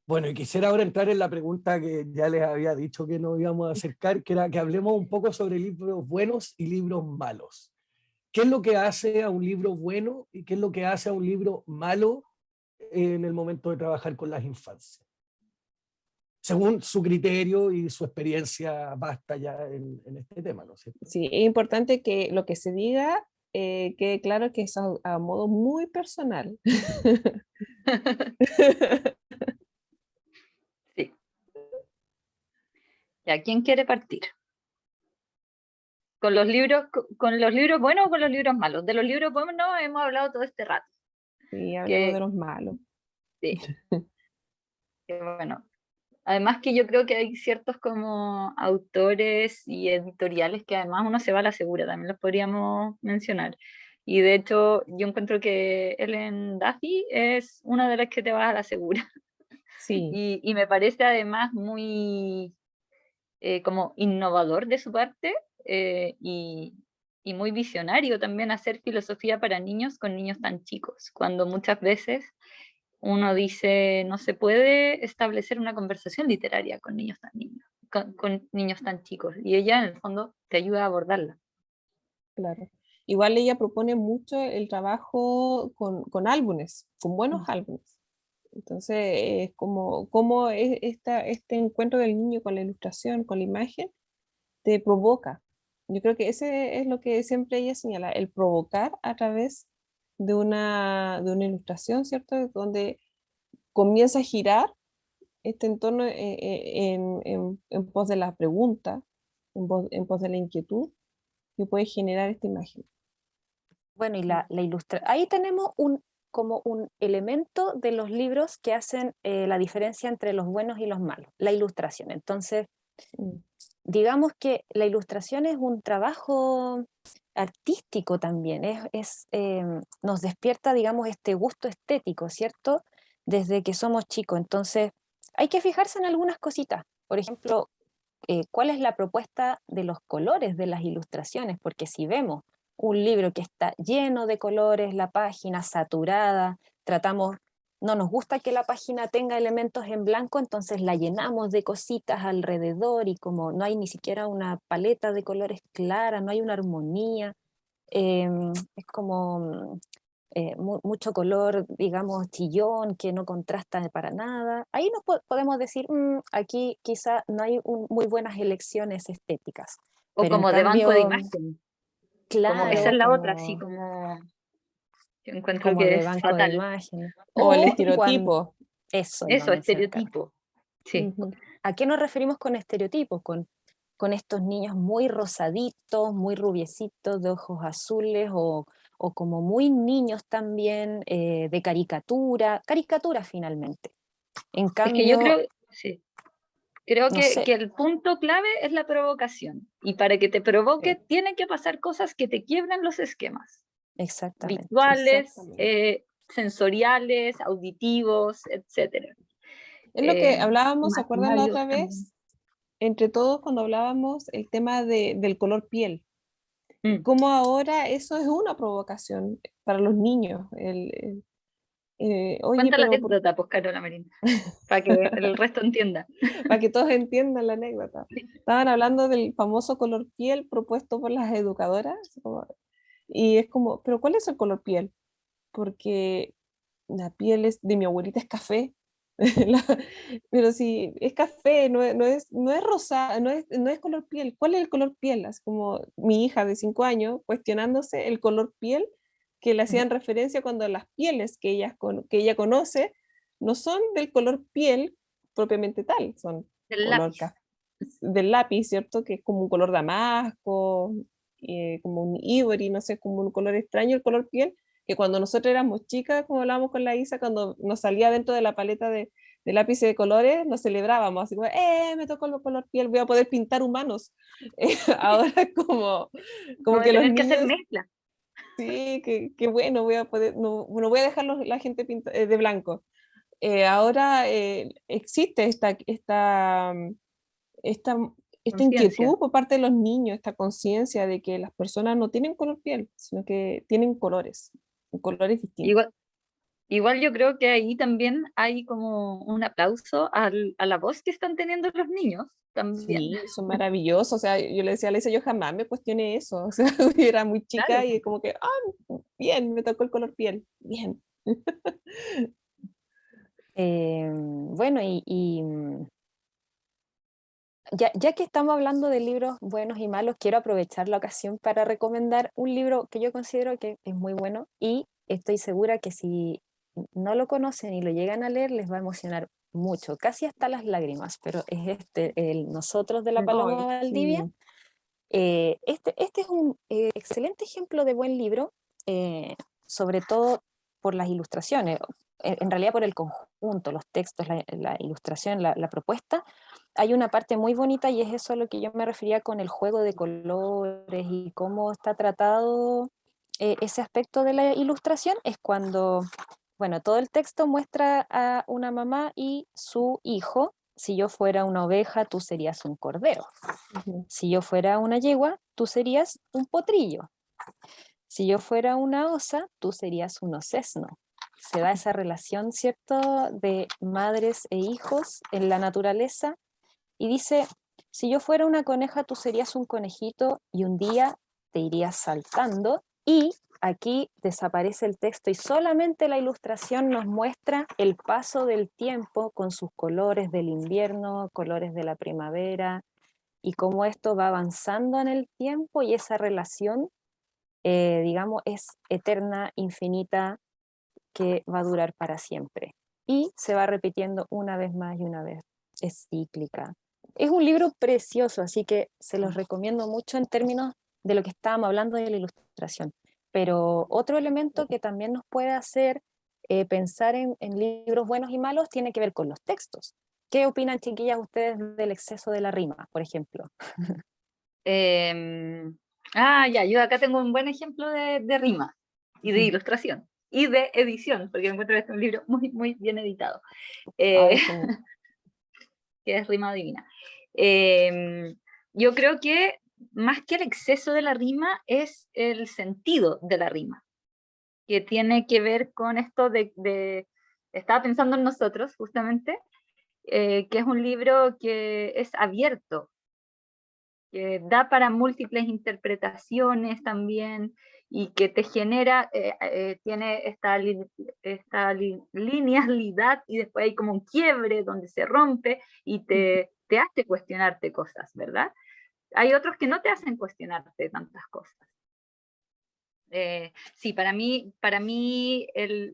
Bueno, y quisiera ahora entrar en la pregunta que ya les había dicho que nos íbamos a acercar, que era que hablemos un poco sobre libros buenos y libros malos. ¿Qué es lo que hace a un libro bueno y qué es lo que hace a un libro malo en el momento de trabajar con las infancias? Según su criterio y su experiencia vasta ya en este tema, ¿no es cierto? Sí, es importante que lo que se diga quede claro que es a modo muy personal. Sí. Ya, ¿quién quiere partir? ¿Con los libros buenos o con los libros malos? De los libros buenos hemos hablado todo este rato. Sí, hablemos de Que, los malos. sí, que bueno. Además que yo creo que hay ciertos como autores y editoriales que además uno se va a la segura, también los podríamos mencionar. Y de hecho, yo encuentro que Ellen Duffy es una de las que te vas a la segura. Sí, Y me parece además muy como innovador de su parte, y muy visionario también hacer filosofía para niños con niños tan chicos, cuando muchas veces uno dice no se puede establecer una conversación literaria con niños con niños tan chicos, y ella en el fondo te ayuda a abordarla. claro. Igual ella propone mucho el trabajo con álbumes, con buenos álbumes. Entonces, es como este encuentro del niño con la ilustración, con la imagen, te provoca. Yo creo que ese es lo que siempre ella señala, el provocar a través de una ilustración, ¿cierto? Donde comienza a girar este entorno en pos de la pregunta, en pos de la inquietud que puede generar esta imagen. Bueno, y la ilustración, ahí tenemos como un elemento de los libros que hacen la diferencia entre los buenos y los malos, la ilustración. Entonces, Mm, digamos que la ilustración es un trabajo artístico también, nos despierta, digamos, este gusto estético, ¿cierto? Desde que somos chicos. Entonces, hay que fijarse en algunas cositas. Por ejemplo, cuál es la propuesta de los colores de las ilustraciones, porque si vemos un libro que está lleno de colores, la página saturada, no nos gusta que la página tenga elementos en blanco, entonces la llenamos de cositas alrededor y como no hay ni siquiera una paleta de colores clara, no hay una armonía, es como mucho color, digamos, chillón, que no contrasta para nada. Ahí nos podemos decir, aquí quizá no hay muy buenas elecciones estéticas, O pero en como de banco de cambio, imagen, como esa claro, es la otra, así como yo encuentro como que de es banco de fatal. imágenes. O el O cuando, estereotipo. eso iba a Eso, mencionar. estereotipo. Sí. Ujú. ¿A qué nos referimos con estereotipos? Con estos niños muy rosaditos, muy rubiecitos, de ojos azules o como muy niños también, de caricatura finalmente. En Es que yo cambio, creo, sí, creo no que sé, el punto clave es la provocación. Y para que te provoque, tienen que pasar cosas que te quiebran los esquemas exactamente. visuales, Exactamente. sensoriales, auditivos, etcétera. Es lo que Eh, hablábamos, ¿se acuerdan la imaginarios otra también. vez? Entre todos cuando hablábamos el tema del color piel. Y Mm. cómo ahora eso es una provocación para los niños. Oye, Cuenta la pero anécdota, pues, Carola Marina, para que el resto entienda. para que todos entiendan la anécdota. Estaban hablando del famoso color piel propuesto por las educadoras. Y es como, ¿pero cuál es el color piel? Porque la piel de mi abuelita es café. La- pero si es café, no es rosa, no es color piel. ¿Cuál es el color piel? Es como mi hija de 5 años cuestionándose el color piel que le hacían referencia cuando las pieles que ella conoce no son del color piel propiamente tal, son El color lápiz. del lápiz, ¿cierto? Que es como un color damasco, como un ivory, no sé, como un color extraño el color piel, que cuando nosotros éramos chicas, como hablábamos con la Isa, cuando nos salía dentro de la paleta de lápices de colores, nos celebrábamos, así como, me tocó el color piel, voy a poder pintar humanos. Ahora es como No de que los tener que hacer niños, mezcla. sí, que bueno, voy a poder, no voy a dejar la gente de blanco. Ahora existe esta, esta Conciencia. inquietud por parte de los niños, esta conciencia de que las personas no tienen color piel, sino que tienen colores distintos. Igual, igual yo creo que ahí también hay como un aplauso a la voz que están teniendo los niños también. Sí, son maravillosos. O sea, yo le decía a Alicia, yo jamás me cuestioné eso. O sea, yo era muy chica Claro. y como que, bien, me tocó el color piel. Bien. Bueno, ya que estamos hablando de libros buenos y malos, quiero aprovechar la ocasión para recomendar un libro que yo considero que es muy bueno y estoy segura que si no lo conocen y lo llegan a leer les va a emocionar mucho, casi hasta las lágrimas, pero es el Nosotros de la Paloma Ay, Valdivia. sí. Este es un excelente ejemplo de buen libro, sobre todo por las ilustraciones, en realidad por el conjunto, los textos, la ilustración, la propuesta. Hay una parte muy bonita y es eso a lo que yo me refería con el juego de colores y cómo está tratado ese aspecto de la ilustración es cuando, bueno, todo el texto muestra a una mamá y su hijo. Si yo fuera una oveja, tú serías un cordero. Ujú. Si yo fuera una yegua, tú serías un potrillo. Si yo fuera una osa, tú serías un osesno. Se da esa relación, ¿cierto?, de madres e hijos en la naturaleza. Y dice, si yo fuera una coneja, tú serías un conejito y un día te irías saltando. Y aquí desaparece el texto y solamente la ilustración nos muestra el paso del tiempo con sus colores del invierno, colores de la primavera, y cómo esto va avanzando en el tiempo y esa relación, digamos, es eterna, infinita, que va a durar para siempre. Y se va repitiendo una vez más y una vez. Es cíclica. Es un libro precioso, así que se los recomiendo mucho en términos de lo que estábamos hablando de la ilustración. Pero otro elemento que también nos puede hacer pensar en libros buenos y malos tiene que ver con los textos. ¿Qué opinan, chiquillas, ustedes del exceso de la rima, por ejemplo? Ya, yo acá tengo un buen ejemplo de rima y de ilustración y de edición, porque encuentro que este es un libro muy, muy bien editado, Ay, genial. que es Rima Divina. Yo creo que más que el exceso de la rima es el sentido de la rima, que tiene que ver con esto estaba pensando en nosotros, justamente, que es un libro que es abierto, que da para múltiples interpretaciones también, y que te genera, tiene esta linealidad, y después hay como un quiebre donde se rompe y te hace cuestionarte cosas, ¿verdad? Hay otros que no te hacen cuestionarte tantas cosas. Sí, para mí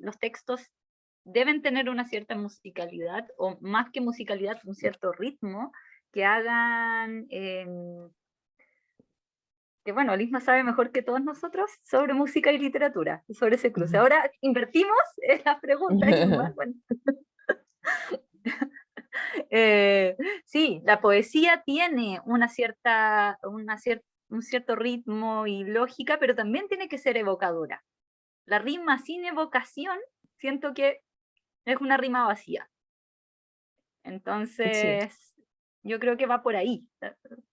los textos deben tener una cierta musicalidad, o más que musicalidad, un cierto ritmo, que hagan, que bueno, Lisma sabe mejor que todos nosotros sobre música y literatura, sobre ese cruce. Ahora invertimos en las preguntas, Lisma. Bueno. Sí, la poesía tiene un cierto ritmo y lógica, pero también tiene que ser evocadora. La rima sin evocación, siento que es una rima vacía. Sí. Entonces, yo creo que va por ahí,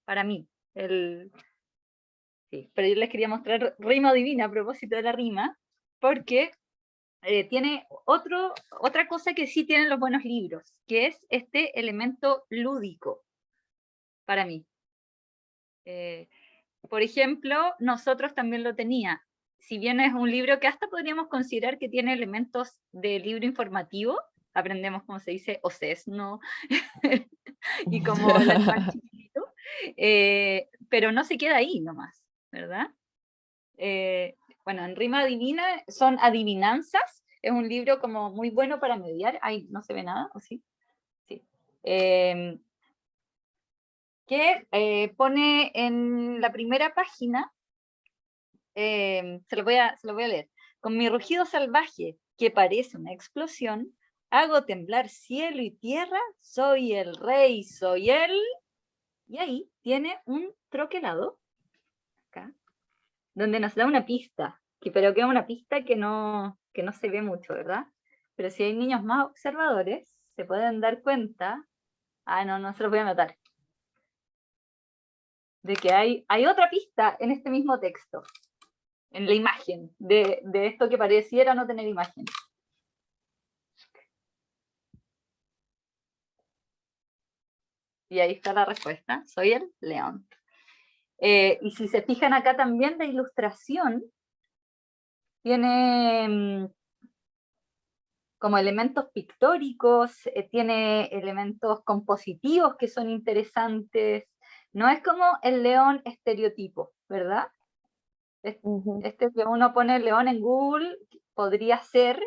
para mí. Sí, pero yo les quería mostrar Rima Divina a propósito de la rima, porque tiene otra cosa que sí tienen los buenos libros, que es este elemento lúdico, para mí. Por ejemplo, nosotros también lo tenía. Si bien es un libro que hasta podríamos considerar que tiene elementos de libro informativo, aprendemos cómo se dice osesno, y como el animal chiquitito, pero no se queda ahí nomás, ¿verdad? Bueno, en Rima Divina son adivinanzas, es un libro como muy bueno para mediar. Ahí no se ve nada, ¿o sí? Sí. Que pone en la primera página, se lo voy a leer. Con mi rugido salvaje, que parece una explosión, hago temblar cielo y tierra, soy el rey, soy él. Y ahí tiene un troquelado, acá, donde nos da una pista, pero que es una pista que no se ve mucho, ¿verdad? Pero si hay niños más observadores, se pueden dar cuenta, no se los voy a anotar, de que hay otra pista en este mismo texto, en la imagen, de esto que pareciera no tener imagen. Y ahí está la respuesta, soy el león. Y si se fijan acá también de ilustración, tiene como elementos pictóricos, tiene elementos compositivos que son interesantes. No es como el león estereotipo, ¿verdad? Este que uno pone león en Google, podría ser,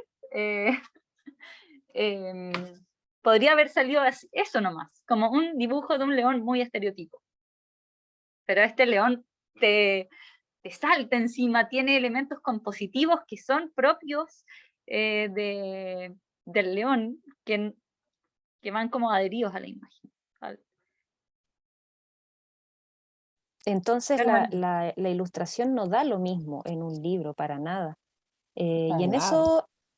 podría haber salido eso nomás, como un dibujo de un león muy estereotipo. Pero este león te salta encima, tiene elementos compositivos que son propios del león, que van como adheridos a la imagen. Entonces Claro, la ilustración no da lo mismo en un libro para nada. Y Para en nada.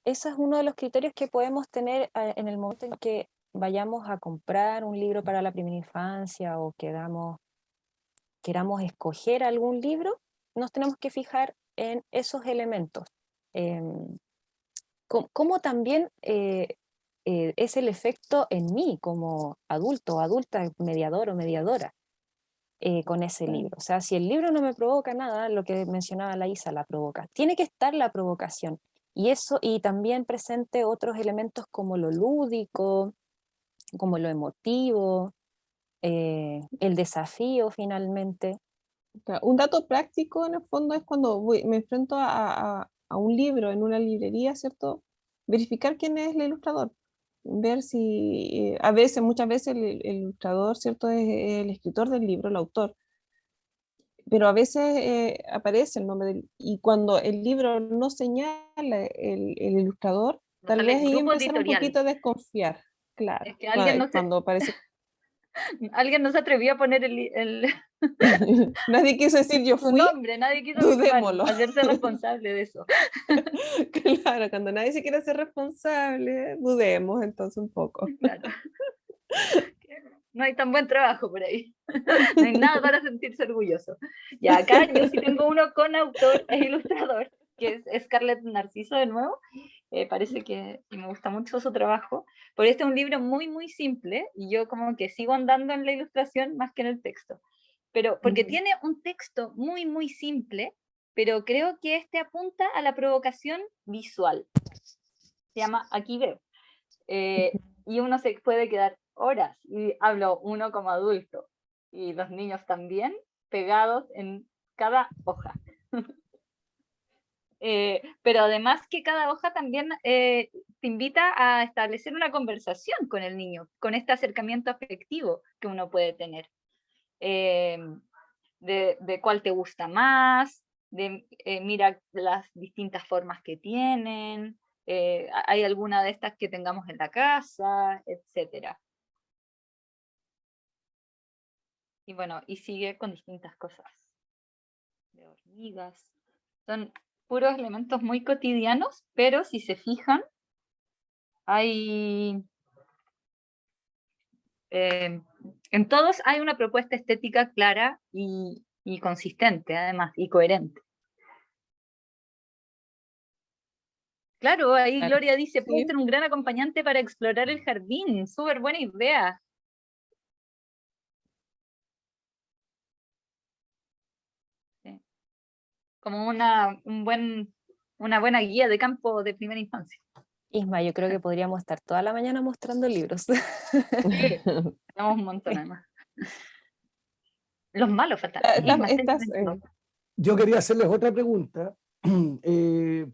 eso es uno de los criterios que podemos tener en el momento en que vayamos a comprar un libro para la primera infancia o queramos escoger algún libro, nos tenemos que fijar en esos elementos. Em, cómo también es el efecto en mí como adulto o adulta, mediador o mediadora con ese Claro. libro. O sea, si el libro no me provoca nada, lo que mencionaba la Isa, la provoca. Tiene que estar la provocación. Y eso, y también presente otros elementos como lo lúdico, como lo emotivo, el desafío finalmente. Claro, un dato práctico en el fondo es cuando me enfrento a un libro en una librería, ¿cierto? Verificar quién es el ilustrador, ver si, a veces, muchas veces el ilustrador, ¿cierto? Es el escritor del libro, el autor, pero a veces aparece el nombre y cuando el libro no señala el ilustrador, no tal sale vez ahí grupo empezar un editorial. poquito a desconfiar, claro, Es que alguien no se, cuando aparece. alguien no se atrevió a poner Nadie quiso decir yo su fui, nombre, nadie quiso, bueno, dudémoslo. hacerse responsable de eso. Claro, cuando nadie se quiere hacer responsable, dudemos entonces un poco. Claro. No hay tan buen trabajo por ahí. No hay nada para sentirse orgulloso. Ya acá yo sí tengo uno con autor e ilustrador, que es Scarlett Narciso de nuevo. Parece que me gusta mucho su trabajo. Por este es un libro muy, muy simple y yo como que sigo andando en la ilustración más que en el texto. Pero porque tiene un texto muy, muy simple, pero creo que este apunta a la provocación visual. Se llama Aquí veo. Y uno se puede quedar horas, y hablo uno como adulto, y los niños también, pegados en cada hoja. Pero además que cada hoja también te invita a establecer una conversación con el niño, con este acercamiento afectivo que uno puede tener. Eh, de cuál te gusta más, de mira las distintas formas que tienen, hay alguna de estas que tengamos en la casa, etcétera. Y bueno, y sigue con distintas cosas, de hormigas. Son puros elementos muy cotidianos, pero si se fijan, hay en todos hay una propuesta estética clara y consistente, además, y coherente. Claro, ahí Claro. Gloria dice, puede Sí. ser un gran acompañante para explorar el jardín. Súper buena idea. Sí. Como una buena guía de campo de primera infancia. Isma, yo creo que podríamos estar toda la mañana mostrando libros. Sí, tenemos un montón además. Los malos faltan. Estás, Isma, está estás, dentro. Yo quería hacerles otra pregunta,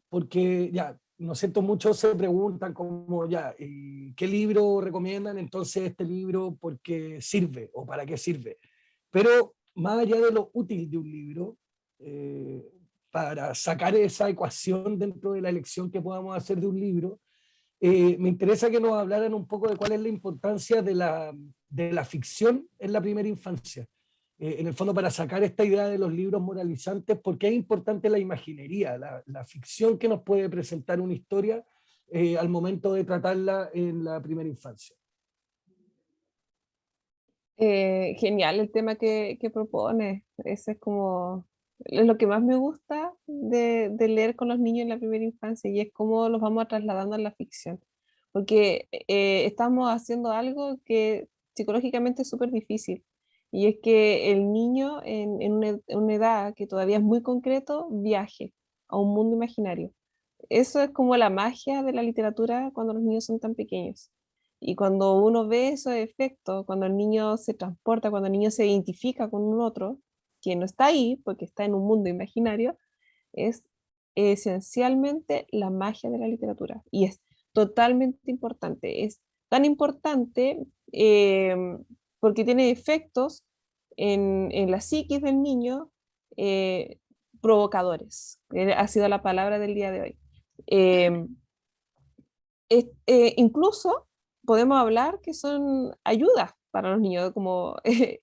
porque ya, ¿no es cierto? Muchos se preguntan como ya, ¿qué libro recomiendan? Entonces este libro, ¿por qué sirve o para qué sirve? Pero más allá de lo útil de un libro, para sacar esa ecuación dentro de la elección que podamos hacer de un libro, me interesa que nos hablaran un poco de cuál es la importancia de la ficción en la primera infancia. En el fondo, para sacar esta idea de los libros moralizantes, porque es importante la imaginería, la ficción que nos puede presentar una historia al momento de tratarla en la primera infancia. Genial el tema que propone. Ese es como es lo que más me gusta de leer con los niños en la primera infancia y es cómo los vamos trasladando a la ficción. Porque estamos haciendo algo que psicológicamente es súper difícil y es que el niño en una edad que todavía es muy concreto viaje a un mundo imaginario. Eso es como la magia de la literatura cuando los niños son tan pequeños. Y cuando uno ve esos efectos, cuando el niño se transporta, cuando el niño se identifica con un otro, que no está ahí porque está en un mundo imaginario, es esencialmente la magia de la literatura. Y es totalmente importante. Es tan importante porque tiene efectos en la psiquis del niño eh, provocadores. Ha sido la palabra del día de hoy. Eh, incluso podemos hablar que son ayudas para los niños, como,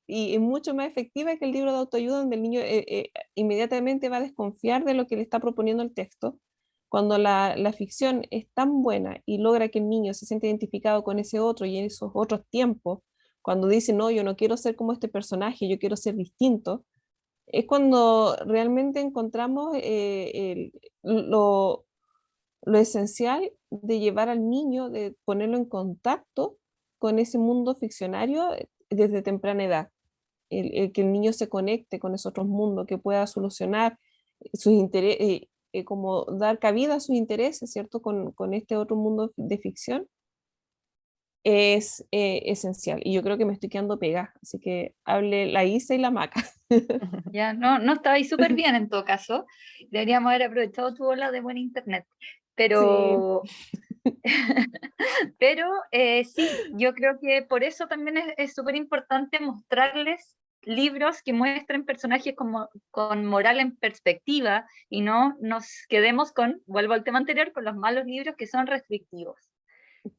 y es mucho más efectiva que el libro de autoayuda, donde el niño inmediatamente va a desconfiar de lo que le está proponiendo el texto. Cuando la ficción es tan buena y logra que el niño se siente identificado con ese otro y en esos otros tiempos, cuando dice, no, yo no quiero ser como este personaje, yo quiero ser distinto, es cuando realmente encontramos lo esencial de llevar al niño, de ponerlo en contacto con ese mundo ficcionario desde temprana edad. El que el niño se conecte con esos otros mundos, que pueda solucionar sus intereses, como dar cabida a sus intereses, ¿cierto? Con este otro mundo de ficción, es esencial. Y yo creo que me estoy quedando pegada, así que hable la Isa y la Maca. Ya, no estaba ahí súper bien en todo caso. Deberíamos haber aprovechado tu ola de buen internet. Sí, Pero, pero sí, yo creo que por eso también es súper importante mostrarles libros que muestren personajes con moral en perspectiva y no nos quedemos con, vuelvo al tema anterior, con los malos libros que son restrictivos.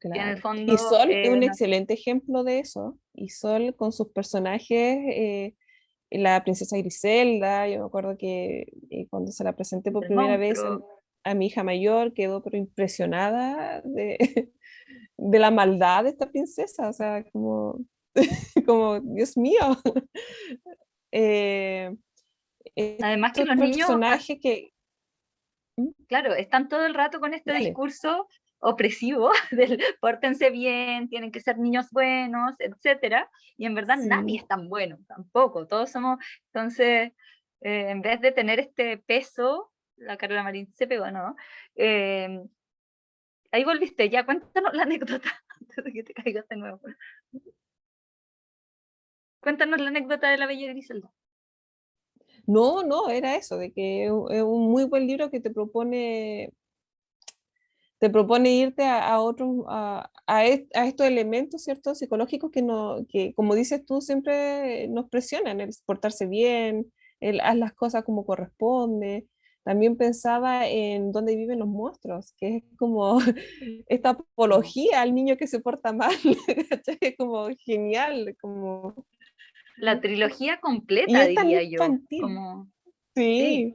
Que en el claro. Y fondo, Sol es un excelente ejemplo de eso. Y Sol con sus personajes, la princesa Griselda, yo me acuerdo que cuando se la presenté por el primera vez monstruo, a mi hija mayor, quedó pero impresionada de, de la maldad de esta princesa, o sea, como, como Dios mío. Eh, además que estos los niños personajes que... ¿Mm? claro, están todo el rato con este Dale. discurso opresivo del pórtense bien, tienen que ser niños buenos, etcétera, y en verdad nadie Sí, es tan bueno, tampoco, todos somos, entonces, en vez de tener este peso, la Carla Marín se pegó, ¿no? Eh, ahí volviste, ya cuéntanos la anécdota, antes de que te caigas de nuevo. Cuéntanos la anécdota de la Bella Griselda. no, no, era eso, de que es un muy buen libro que te propone irte a otros, a estos elementos, ¿cierto? Psicológicos que, no, que, como dices tú, siempre nos presionan, el portarse bien, el haz las cosas como corresponde. También pensaba en dónde viven los monstruos, que es como esta apología al niño que se porta mal, ¿cachai? Es como genial, como... La trilogía Y completa, es tan diría yo, infantil. como, sí,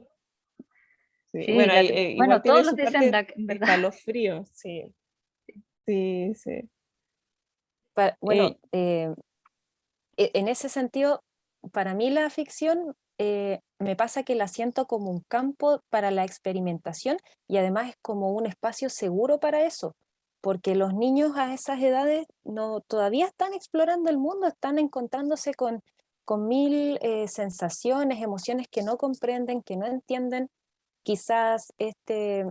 Sí, sí. sí, Bueno, bueno, igual todos tiene los su de parte Sendak, en de verdad. escalofrío, sí, sí, sí. Bueno, Eh, en ese sentido, para mí la ficción me pasa que la siento como un campo para la experimentación y además es como un espacio seguro para eso, porque los niños a esas edades no, todavía están explorando el mundo, están encontrándose con mil sensaciones, emociones que no comprenden, que no entienden. Quizás este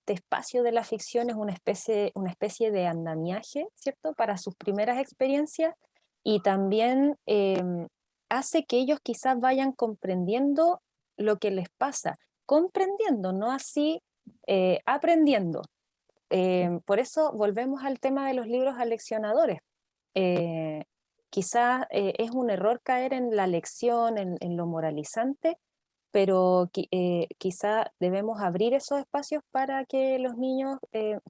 espacio de la ficción es una especie de andamiaje, ¿cierto? Para sus primeras experiencias y también hace que ellos quizás vayan comprendiendo lo que les pasa, comprendiendo, no así aprendiendo. Por eso volvemos al tema de los libros aleccionadores. Eh, Quizás es un error caer en la lección, en lo moralizante, pero quizá debemos abrir esos espacios para que los niños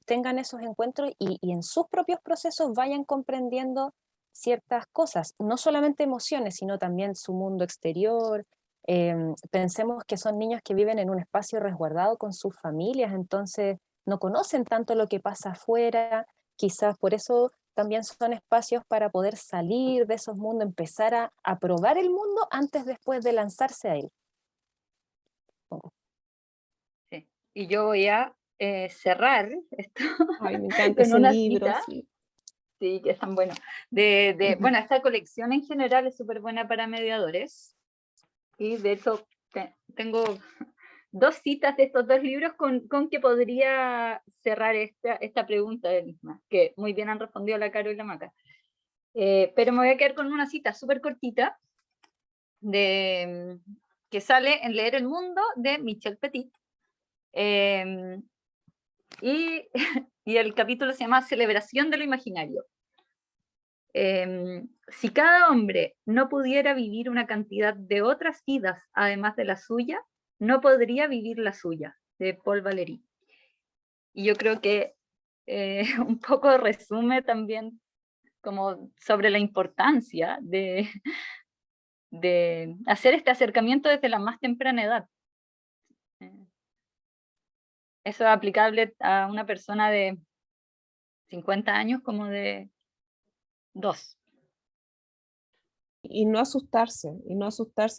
tengan esos encuentros y en sus propios procesos vayan comprendiendo ciertas cosas, no solamente emociones, sino también su mundo exterior. Pensemos que son niños que viven en un espacio resguardado con sus familias, entonces no conocen tanto lo que pasa afuera, quizás por eso también son espacios para poder salir de esos mundos, empezar a probar el mundo antes después de lanzarse a él. Sí. Y yo voy a cerrar esto ay, me encanta con ese una libro, cita, sí. sí, que es tan bueno. Bueno, esta colección en general es súper buena para mediadores. Y de hecho, tengo dos citas de estos dos libros con que podría cerrar esta pregunta de misma, que muy bien han respondido la Caro y la Maca. Pero me voy a quedar con una cita súper cortita que sale en Leer el Mundo de Michel Petit. Y, y el capítulo se llama Celebración de lo Imaginario. Si cada hombre no pudiera vivir una cantidad de otras vidas además de la suya, no podría vivir la suya, de Paul Valéry. Y yo creo que un poco resume también como sobre la importancia de hacer este acercamiento desde la más temprana edad. Eso es aplicable a una persona de 50 años como de 2. Y no asustarse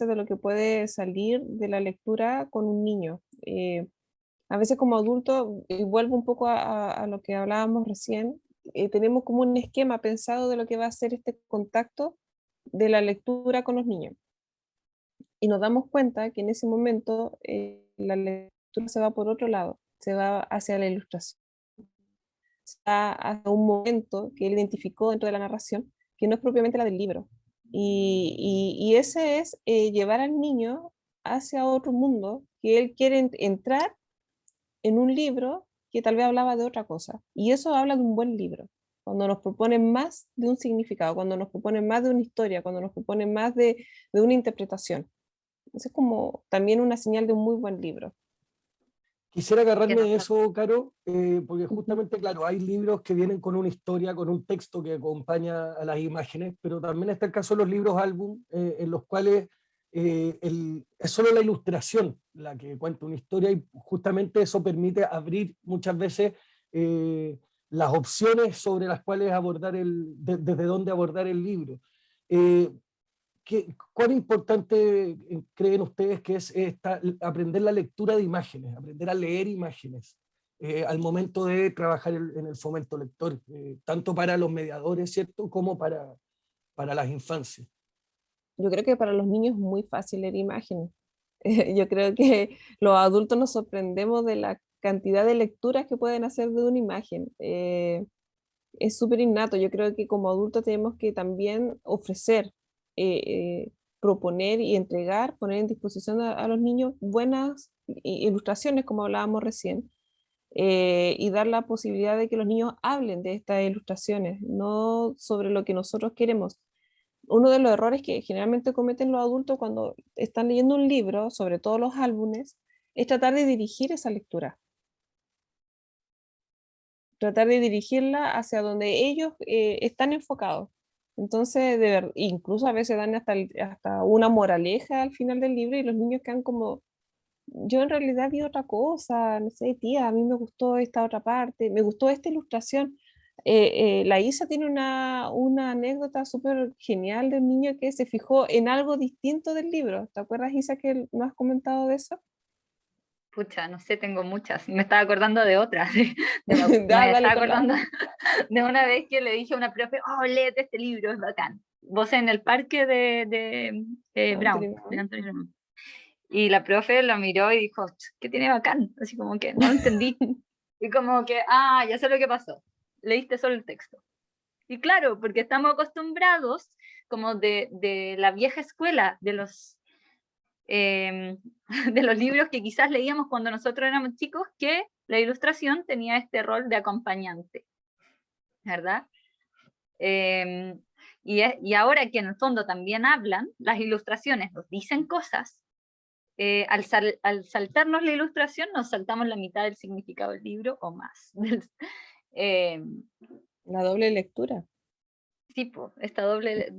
de lo que puede salir de la lectura con un niño. A veces como adulto, y vuelvo un poco a lo que hablábamos recién, tenemos como un esquema pensado de lo que va a ser este contacto de la lectura con los niños. Y nos damos cuenta que en ese momento la lectura se va por otro lado, se va hacia la ilustración, se va hacia un momento que él identificó dentro de la narración, que no es propiamente la del libro. Y ese es llevar al niño hacia otro mundo que él quiere entrar en un libro que tal vez hablaba de otra cosa. Y eso habla de un buen libro. Cuando nos proponen más de un significado, cuando nos proponen más de una historia, cuando nos proponen más de una interpretación. Eso es como también una señal de un muy buen libro. Quisiera agarrarme de eso, Caro, porque justamente, claro, hay libros que vienen con una historia, con un texto que acompaña a las imágenes, pero también está el caso de los libros álbum, en los cuales es solo la ilustración la que cuenta una historia, y justamente eso permite abrir muchas veces las opciones sobre las cuales abordar desde dónde abordar el libro. ¿Cuán importante creen ustedes que es aprender la lectura de imágenes, aprender a leer imágenes al momento de trabajar en el fomento lector, tanto para los mediadores, ¿cierto?, como para las infancias? Yo creo que para los niños es muy fácil leer imágenes. Yo creo que los adultos nos sorprendemos de la cantidad de lecturas que pueden hacer de una imagen. Es súper innato. Yo creo que como adultos tenemos que también ofrecer, proponer y entregar, poner en disposición a los niños buenas ilustraciones, como hablábamos recién, y dar la posibilidad de que los niños hablen de estas ilustraciones, no sobre lo que nosotros queremos. Uno de los errores que generalmente cometen los adultos cuando están leyendo un libro, sobre todo los álbumes, es tratar de dirigir esa lectura, tratar de dirigirla hacia donde ellos están enfocados. Entonces, incluso a veces dan hasta una moraleja al final del libro y los niños quedan como, yo en realidad vi otra cosa, no sé, tía, a mí me gustó esta otra parte, me gustó esta ilustración. La Isa tiene una anécdota súper genial del niño que se fijó en algo distinto del libro. ¿Te acuerdas, Isa, que no has comentado de eso? Pucha, no sé, tengo muchas. Me estaba acordando de otras. Me Dale, estaba con acordando de una vez que le dije a una profe, oh, léete este libro, es bacán. Vos en el parque de Brown, de Anthony Brown. Y la profe lo miró y dijo, ¿qué tiene bacán? Así como que no lo entendí. Y como que, ya sé lo que pasó. Leíste solo el texto. Y claro, porque estamos acostumbrados como de la vieja escuela, de los libros que quizás leíamos cuando nosotros éramos chicos, que la ilustración tenía este rol de acompañante, ¿verdad? Y ahora que en el fondo también hablan, las ilustraciones nos dicen cosas, al saltarnos la ilustración nos saltamos la mitad del significado del libro o más. La doble lectura. Tipo, esta doble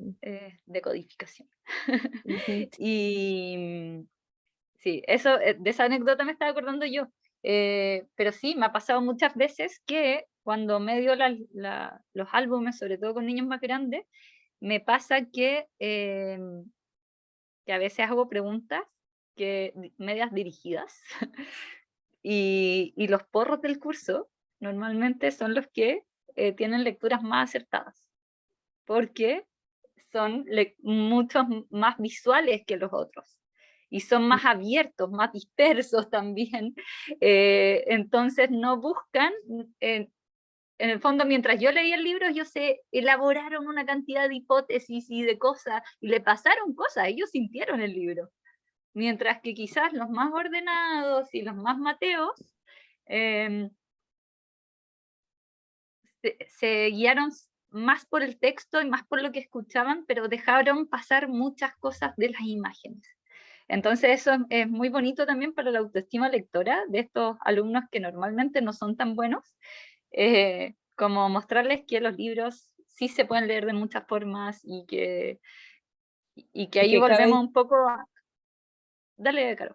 decodificación. Y sí, eso, de esa anécdota me estaba acordando yo. Pero sí, me ha pasado muchas veces que cuando medio los álbumes, sobre todo con niños más grandes, me pasa que a veces hago preguntas medias dirigidas y los porros del curso normalmente son los que tienen lecturas más acertadas, porque son muchos más visuales que los otros y son más abiertos, más dispersos también. Entonces no buscan, en el fondo, mientras yo leía el libro, ellos se elaboraron una cantidad de hipótesis y de cosas, y le pasaron cosas, ellos sintieron el libro. Mientras que quizás los más ordenados y los más mateos se guiaron más por el texto y más por lo que escuchaban, pero dejaron pasar muchas cosas de las imágenes. Entonces eso es muy bonito también para la autoestima lectora de estos alumnos que normalmente no son tan buenos, como mostrarles que los libros sí se pueden leer de muchas formas y que Y ahí que cada volvemos un poco a... Dale, Caro.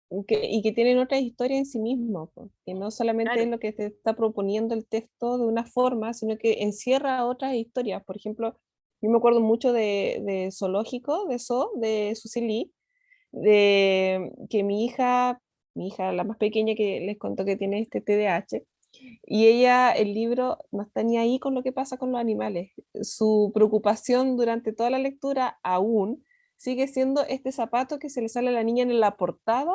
y que tienen otra historia en sí mismos, po, que no solamente es Claro, lo que te está proponiendo el texto de una forma, sino que encierra otras historias. Por ejemplo, yo me acuerdo mucho de Zoológico, de de Susie Lee, de que mi hija la más pequeña que les contó que tiene este TDAH, y ella, el libro, no está ni ahí con lo que pasa con los animales. Su preocupación durante toda la lectura aún sigue siendo este zapato que se le sale a la niña en la portada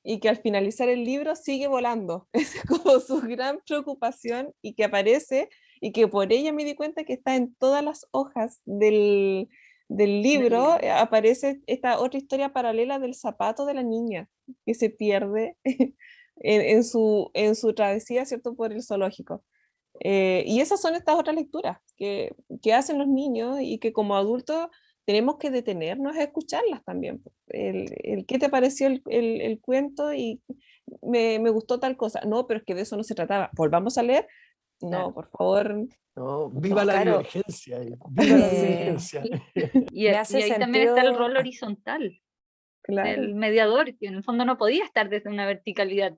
y que al finalizar el libro sigue volando. Es como su gran preocupación y que aparece y que por ella me di cuenta que está en todas las hojas del del libro, libro. aparece esta otra historia paralela del zapato de la niña que se pierde en su travesía, ¿cierto?, por el zoológico. Y esas son estas otras lecturas que hacen los niños y que como adultos tenemos que detenernos a escucharlas también. ¿Qué te pareció el cuento? Y me gustó tal cosa. No, pero es que de eso no se trataba. ¿Volvamos a leer? Claro. No, por favor, No, viva no. la Claro, divergencia, viva la eh, divergencia. me Y hace ahí también está el sentido, rol horizontal Claro. del mediador, que en el fondo no podía estar desde una verticalidad,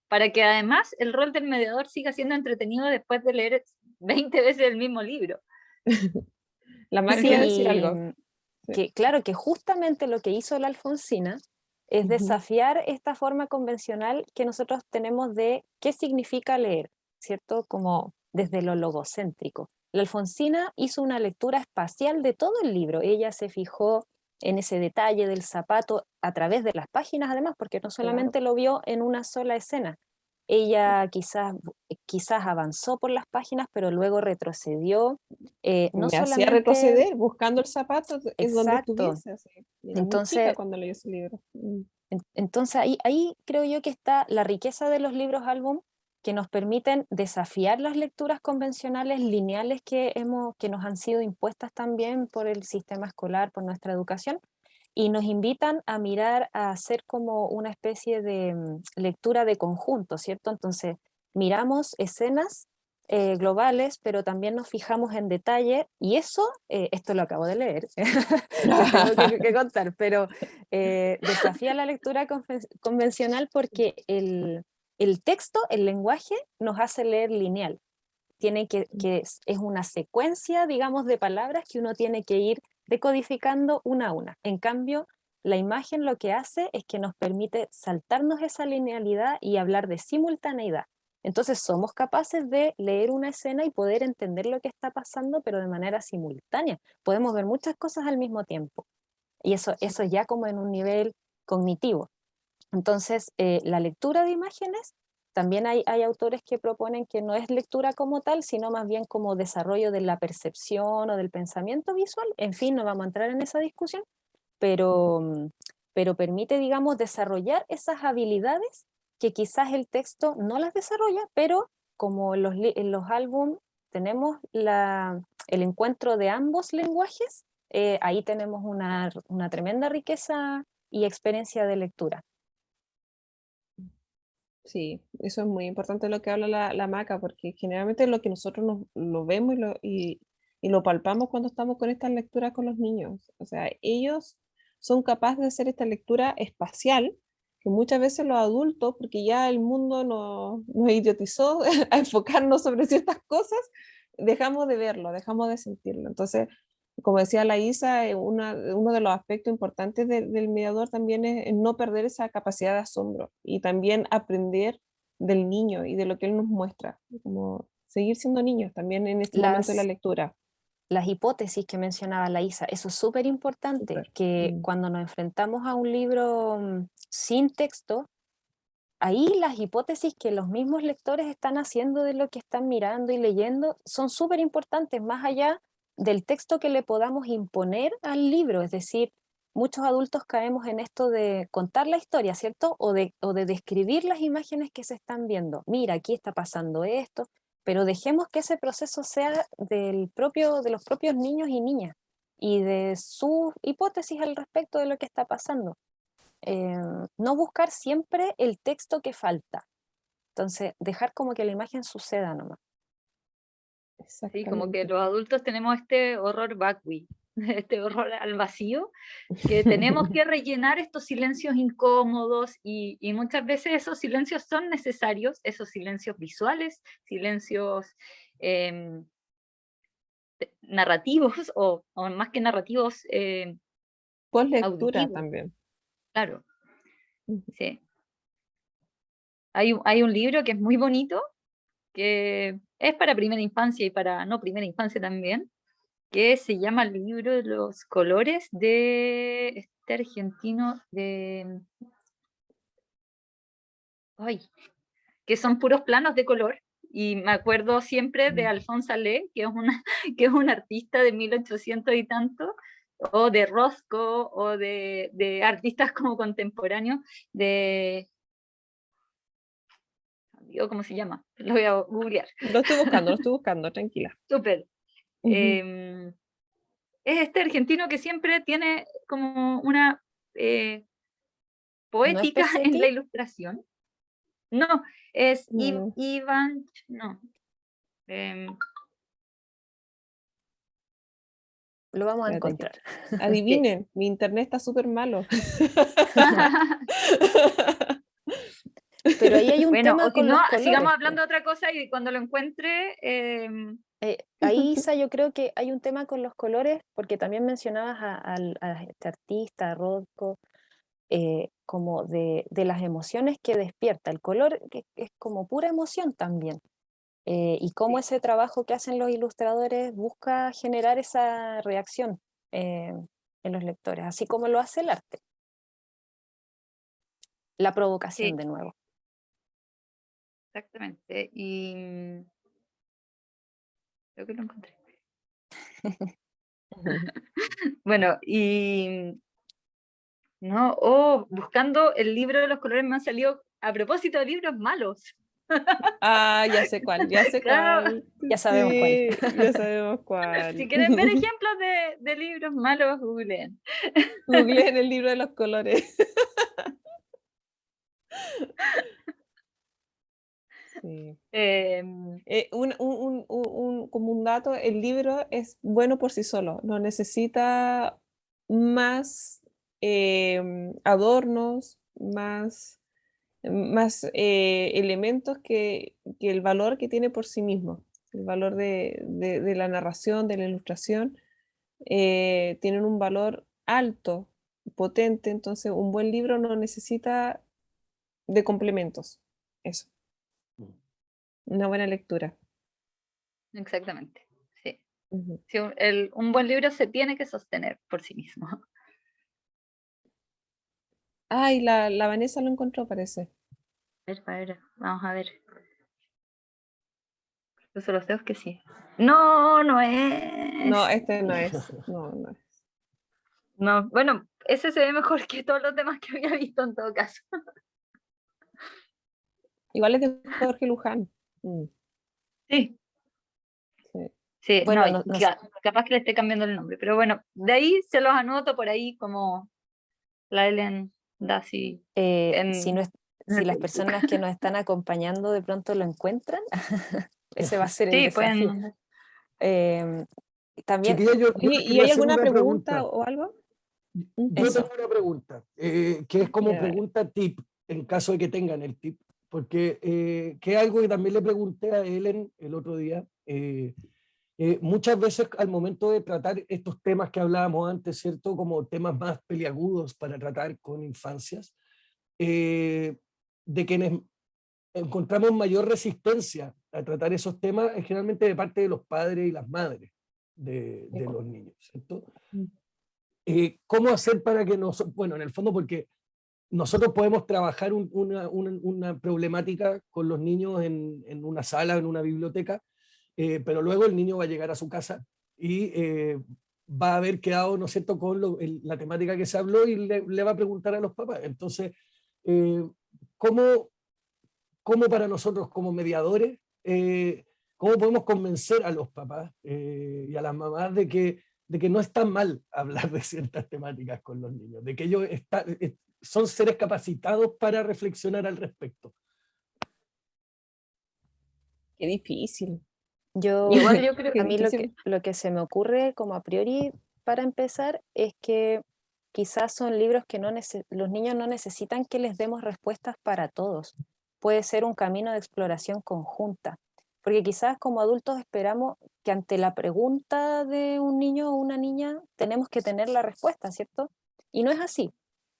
para que además el rol del mediador siga siendo entretenido después de leer 20 veces el mismo libro. La Mac sí, iba a decir y algo. Sí. que claro que justamente lo que hizo la Alfonsina es Ujú. desafiar esta forma convencional que nosotros tenemos de qué significa leer, ¿cierto? Como desde lo logocéntrico. La Alfonsina hizo una lectura espacial de todo el libro. Ella se fijó en ese detalle del zapato a través de las páginas, además, porque no Claro. solamente lo vio en una sola escena. Ella quizás avanzó por las páginas, pero luego retrocedió. No Me hacía solamente, retroceder buscando el zapato en donde exacto. estuviese. Así. Era muy chica Entonces, cuando leí ese libro. entonces ahí creo yo que está la riqueza de los libros álbum que nos permiten desafiar las lecturas convencionales lineales que nos han sido impuestas también por el sistema escolar, por nuestra educación, y nos invitan a mirar, a hacer como una especie de lectura de conjunto, ¿cierto? Entonces, miramos escenas globales, pero también nos fijamos en detalle, y eso, esto lo acabo de leer, les tengo que contar, pero desafía la lectura convencional porque el texto, el lenguaje, nos hace leer lineal. Es una secuencia, digamos, de palabras que uno tiene que ir decodificando una a una. En cambio, la imagen lo que hace es que nos permite saltarnos esa linealidad y hablar de simultaneidad. Entonces somos capaces de leer una escena y poder entender lo que está pasando, pero de manera simultánea. Podemos ver muchas cosas al mismo tiempo. Y eso ya como en un nivel cognitivo. Entonces, la lectura de imágenes, también hay autores que proponen que no es lectura como tal, sino más bien como desarrollo de la percepción o del pensamiento visual. En fin, no vamos a entrar en esa discusión, pero permite, digamos, desarrollar esas habilidades que quizás el texto no las desarrolla, pero como en los álbumes tenemos el encuentro de ambos lenguajes, ahí tenemos una tremenda riqueza y experiencia de lectura. Sí, eso es muy importante lo que habla la Maca, porque generalmente lo que nosotros lo vemos y lo palpamos cuando estamos con estas lecturas con los niños. O sea, ellos son capaces de hacer esta lectura espacial, que muchas veces los adultos, porque ya el mundo nos idiotizó a enfocarnos sobre ciertas cosas, dejamos de verlo, dejamos de sentirlo. Entonces, como decía la Isa, uno de los aspectos importantes del mediador también es no perder esa capacidad de asombro y también aprender del niño y de lo que él nos muestra, como seguir siendo niños también en este momento de la Las, lectura. las hipótesis que mencionaba la Isa, eso es súper importante, Súper. que cuando nos enfrentamos a un libro sin texto, ahí las hipótesis que los mismos lectores están haciendo de lo que están mirando y leyendo son súper importantes, más allá del texto que le podamos imponer al libro. Es decir, muchos adultos caemos en esto de contar la historia, ¿cierto? O de describir las imágenes que se están viendo. Mira, aquí está pasando esto, pero dejemos que ese proceso sea de los propios niños y niñas y de sus hipótesis al respecto de lo que está pasando. No buscar siempre el texto que falta. Entonces, dejar como que la imagen suceda nomás. Sí, como que Exactamente. los adultos tenemos este horror vacui, este horror al vacío, que tenemos que rellenar estos silencios incómodos y muchas veces esos silencios son necesarios, esos silencios visuales, silencios em, narrativos o más que narrativos, Con lectura auditivos, también. claro, Ujú. sí. Hay un libro que es muy bonito, que es para primera infancia y para no primera infancia también, que se llama El libro de los colores de este argentino ay, que son puros planos de color. Y me acuerdo siempre de Alfonso Allais, que es que es un artista de 1800 y tanto, o de Rothko, o de artistas como contemporáneos, digo, ¿cómo se llama? Lo voy a googlear. Lo estoy buscando, tranquila. Súper. Ujú. Es este argentino que siempre tiene como una ¿No es poética en la Pesetti? ilustración. No, es No, no. Ivan, no. em, Lo vamos a Espérate encontrar. sí. adivinen, mi internet está súper malo. Pero ahí hay un Bueno, tema o si con no, los sigamos colores, po. hablando de otra cosa y cuando lo encuentre, Ahí, Isa, yo creo que hay un tema con los colores, porque también mencionabas a este artista, a Rothko, como de las emociones que despierta. El color que es como pura emoción también. Y cómo sí, ese trabajo que hacen los ilustradores busca generar esa reacción eh, en los lectores, así como lo hace el arte. La provocación sí, de nuevo. exactamente. Y creo que lo encontré. Bueno, y no, buscando el libro de los colores me han salido, a propósito de libros malos. Ah, ya sé cuál, ya sé Claro, cuál. Ya sabemos cuál. Sí, ya sabemos si cuál. quieren ver ejemplos de libros malos, googleen. Googleen el libro de los colores. Sí. Em, Como un dato, el libro es bueno por sí solo, no necesita más adornos, más elementos que el valor que tiene por sí mismo. El valor de la narración, de la ilustración, tienen un valor alto, potente, entonces un buen libro no necesita de complementos. Eso, una buena lectura. exactamente, sí. Ujú. Sí, un buen libro se tiene que sostener por sí mismo. Ay, la Vanessa lo encontró, parece. A ver, vamos a ver. Incluso los dedos que sí. No, no No, es. este no es. No, no es. No, bueno, ese se ve mejor que todos los demás que había visto en todo caso. Igual es de Jorge Luján. Mm, Sí, sí. sí, no, Bueno, capaz que le esté cambiando el nombre, pero bueno, de ahí se los anoto por ahí como la Ellen Dassey si, en, si el las Facebook. personas que nos están acompañando de pronto lo encuentran, ese va a ser el Sí, desafío. pueden. Eh, También, Chiquilla, yo Oye, les ¿y quería hay hacer alguna una pregunta pregunta. o algo? Yo Ujú. tengo eso, una pregunta, que es como Ya, dale. pregunta tip, en caso de que tengan el tip, porque que es algo que también le pregunté a Ellen el otro día. Muchas veces al momento de tratar estos temas que hablábamos antes, ¿cierto? Como temas más peliagudos para tratar con infancias, de quienes encontramos mayor resistencia a tratar esos temas es generalmente de parte de los padres y las madres de los niños, ¿cierto? Mm. ¿Cómo hacer para que nosotros, bueno, en el fondo porque nosotros podemos trabajar una problemática con los niños en una sala, en una biblioteca, pero luego el niño va a llegar a su casa y va a haber quedado, ¿no es cierto?, con la temática que se habló y le va a preguntar a los papás. Entonces, eh, ¿cómo, ¿cómo para nosotros como mediadores, cómo podemos convencer a los papás y a las mamás de que no es tan mal hablar de ciertas temáticas con los niños, de que ellos son seres capacitados para reflexionar al respecto? Qué difícil. Igual yo creo A mí Sí, lo que se me ocurre como a priori para empezar es que quizás son libros que los niños no necesitan que les demos respuestas para todos. Puede ser un camino de exploración conjunta, porque quizás como adultos esperamos que ante la pregunta de un niño o una niña tenemos que tener la respuesta, ¿cierto? Y no es así.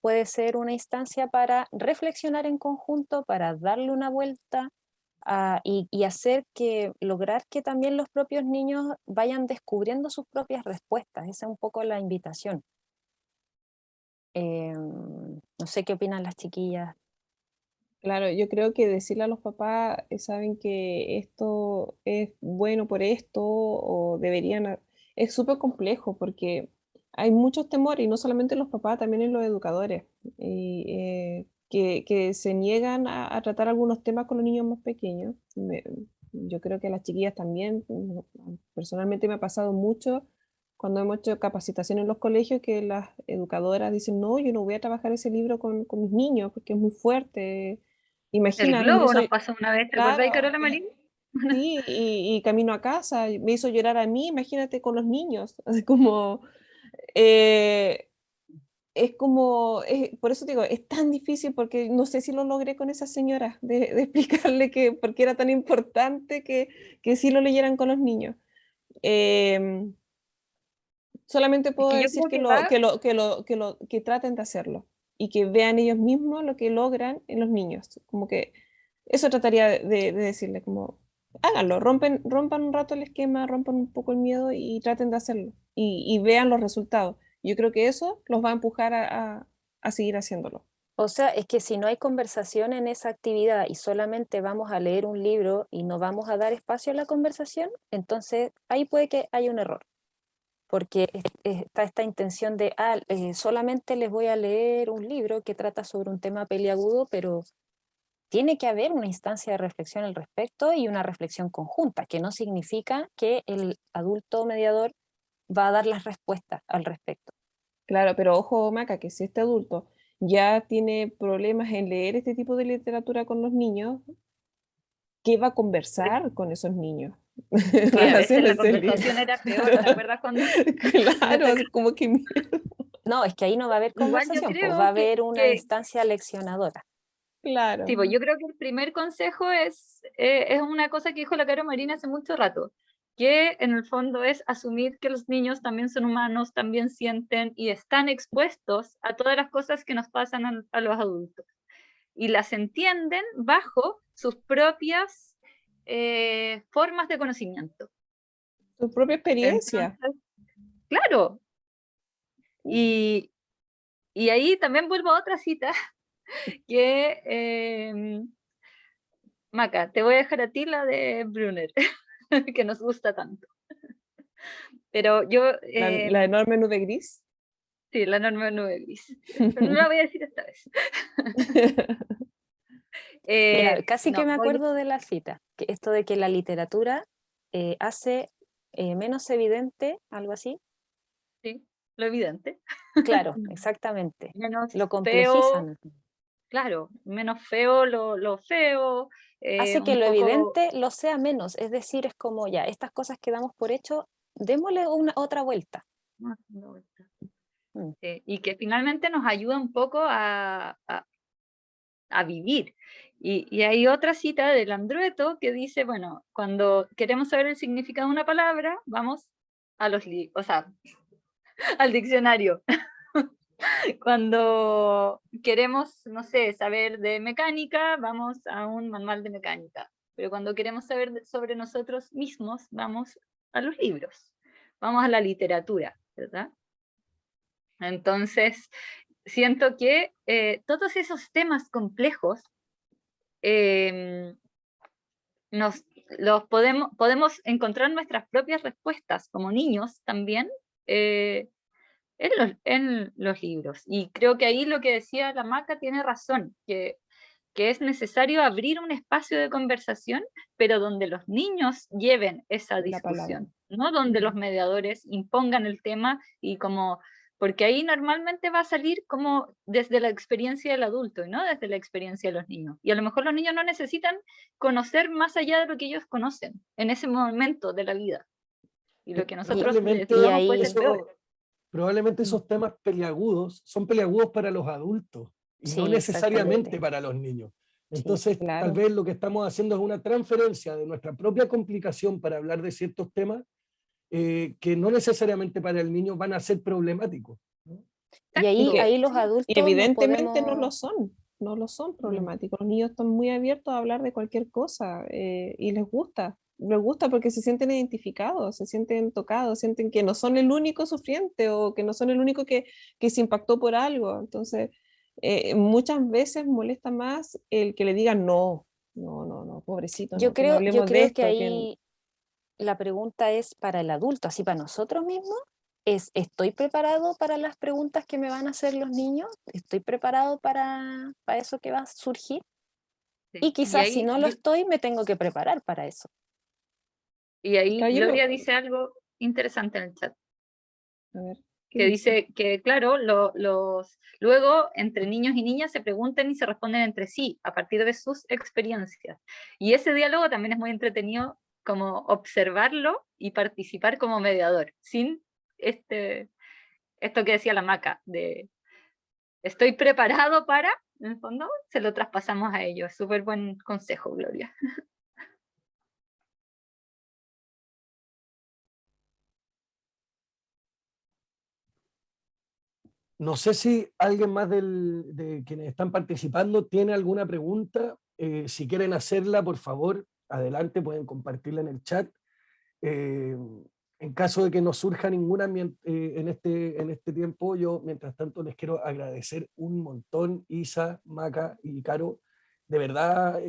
Puede ser una instancia para reflexionar en conjunto, para darle una vuelta, y hacer lograr que también los propios niños vayan descubriendo sus propias respuestas. Esa es un poco la invitación. No sé qué opinan las chiquillas. claro, yo creo que decirle a los papás, saben que esto es bueno por esto, o deberían, es súper complejo porque hay muchos temores, y no solamente en los papás, también en los educadores, y, que se niegan a tratar algunos temas con los niños más pequeños. Yo creo que a las chiquillas también, personalmente me ha pasado mucho cuando hemos hecho capacitación en los colegios, que las educadoras dicen, no, yo no voy a trabajar ese libro con mis niños porque es muy fuerte. el Imagina, me globo hizo, nos pasó una vez, ¿te claro, acordáis, Carola Marín? sí, y camino a casa, me hizo llorar a mí, imagínate con los niños, así como, eh, es como, por eso te digo, es tan difícil porque no sé si lo logré con esa señora, de explicarle que por qué era tan importante que sí lo leyeran con los niños. Em, Solamente Es puedo que yo decir creo que va, que traten de hacerlo y que vean ellos mismos lo que logran en los niños. Como que eso trataría de decirle, como háganlo, rompan un rato el esquema, rompan un poco el miedo y traten de hacerlo y vean los resultados. Yo creo que eso los va a empujar a seguir haciéndolo. O sea, es que si no hay conversación en esa actividad y solamente vamos a leer un libro y no vamos a dar espacio a la conversación, entonces ahí puede que haya un error. Porque está esta intención de, solamente les voy a leer un libro que trata sobre un tema peliagudo, pero tiene que haber una instancia de reflexión al respecto y una reflexión conjunta, que no significa que el adulto mediador va a dar las respuestas al respecto. Claro, pero ojo, Maca, que si este adulto ya tiene problemas en leer este tipo de literatura con los niños, ¿qué va a conversar con esos niños en sí, a veces relación a la ese libro? conversación era peor, ¿te acuerdas cuando me Claro, tocó? así como que No, es que ahí no va a haber Igual yo conversación, pues va a creo haber una que instancia leccionadora. claro, sí, pues yo creo que el primer consejo es una cosa que dijo la Caro Marina hace mucho rato, que en el fondo es asumir que los niños también son humanos, también sienten y están expuestos a todas las cosas que nos pasan a los adultos. Y las entienden bajo sus propias formas de conocimiento. tu propia experiencia. Entonces, claro, y, y ahí también vuelvo a otra cita que, Maca, te voy a dejar a ti la de Brunner, que nos gusta tanto. Pero yo, La enorme nube gris. sí, la norma nube gris, pero no la voy a decir esta vez. Mira, casi que No, me voy, acuerdo de la cita, que esto de que la literatura hace menos evidente, algo así. sí, lo evidente, Claro, exactamente. menos Lo feo, complejizan. claro, menos feo lo feo, Hace que un lo poco, evidente lo sea menos, es decir, es como ya, estas cosas que damos por hecho, démosle una otra vuelta. no, Mm. y que finalmente nos ayuda un poco a vivir. Y hay otra cita del Andrueto que dice, bueno, cuando queremos saber el significado de una palabra, vamos a los libros, o sea, al diccionario. Cuando queremos, no sé, saber de mecánica, vamos a un manual de mecánica. Pero cuando queremos saber sobre nosotros mismos, vamos a los libros, vamos a la literatura, ¿verdad? Entonces, siento que todos esos temas complejos eh, podemos encontrar nuestras propias respuestas como niños también eh, en los libros. Y creo que ahí lo que decía la Maca tiene razón, que es necesario abrir un espacio de conversación, pero donde los niños lleven esa La palabra. discusión, no donde los mediadores impongan el tema y como porque ahí normalmente va a salir como desde la experiencia del adulto y no desde la experiencia de los niños. Y a lo mejor los niños no necesitan conocer más allá de lo que ellos conocen en ese momento de la vida. Y lo que nosotros les Probablemente, Y digamos puede ahí- ser peor. probablemente Mm. esos temas peliagudos son peliagudos para los adultos y no Sí, necesariamente exactamente. para los niños. Sí, Entonces, tal claro. vez lo que estamos haciendo es una transferencia de nuestra propia complicación para hablar de ciertos temas que no necesariamente para el niño van a ser problemáticos, ¿no? Y Y ahí, que ahí los Sí. adultos y nos evidentemente podemos... no lo son Mm. problemáticos. Los niños están muy abiertos a hablar de cualquier cosa y les gusta porque se sienten identificados, se sienten tocados, sienten que no son el único sufriente o que no son el único que se impactó por algo. Entonces, muchas veces molesta más el que le digan no, pobrecito, Yo no creo hablemos de que esto, que ahí la pregunta es para el adulto, así para nosotros mismos, es, ¿estoy preparado para las preguntas que me van a hacer los niños? ¿Estoy preparado para eso que va a surgir? Sí. Y quizás si no lo estoy, me tengo que preparar para eso. Y ahí Claro, Gloria dice algo interesante en el chat, a ver, ¿qué que dice? dice que, claro, luego entre niños y niñas se preguntan y se responden entre sí a partir de sus experiencias. Y ese diálogo también es muy entretenido, como observarlo y participar como mediador, sin esto que decía la Maca, de estoy preparado para, en el fondo, se lo traspasamos a ellos. Súper buen consejo, Gloria. No sé si alguien más de quienes están participando tiene alguna pregunta. Si quieren hacerla, por favor, adelante, pueden compartirla en el chat. Eh, en caso de que no surja ninguna en este tiempo, yo mientras tanto les quiero agradecer un montón, Isa, Maca y Caro. De verdad,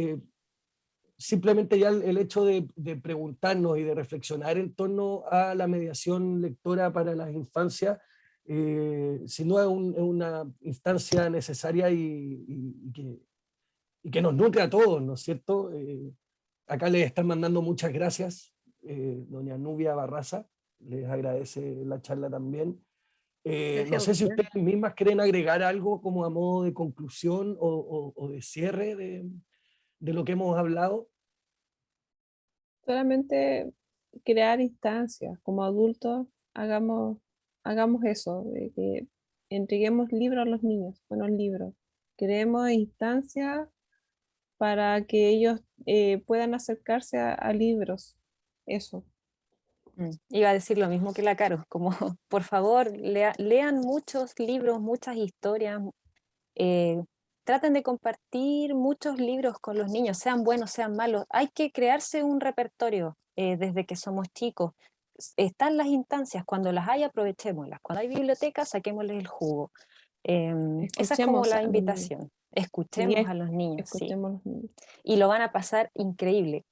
simplemente ya el hecho de preguntarnos y de reflexionar en torno a la mediación lectora para las infancias, sin duda es una instancia necesaria y que nos nutre a todos, ¿no es cierto? Acá les están mandando muchas gracias, doña Nubia Barraza, les agradece la charla también. Gracias No a sé si ustedes. ustedes mismas quieren agregar algo como a modo de conclusión o de cierre de lo que hemos hablado. Solamente crear instancias. Como adultos, hagamos eso, de que entreguemos libros a los niños, buenos libros. Creemos instancias para que ellos puedan acercarse a libros. Eso. Iba a decir lo mismo que la Caro, como por favor lean muchos libros, muchas historias, eh, traten de compartir muchos libros con los niños, sean buenos, sean malos. Hay que crearse un repertorio desde que somos chicos. Están las instancias, cuando las hay, aprovechémoslas. Cuando hay bibliotecas, saquémosles el jugo. Esa es como Escuchemos la a los niños. invitación. Y Escuchemos a los niños, sí. escuchemos a los niños. Y lo van a pasar increíble.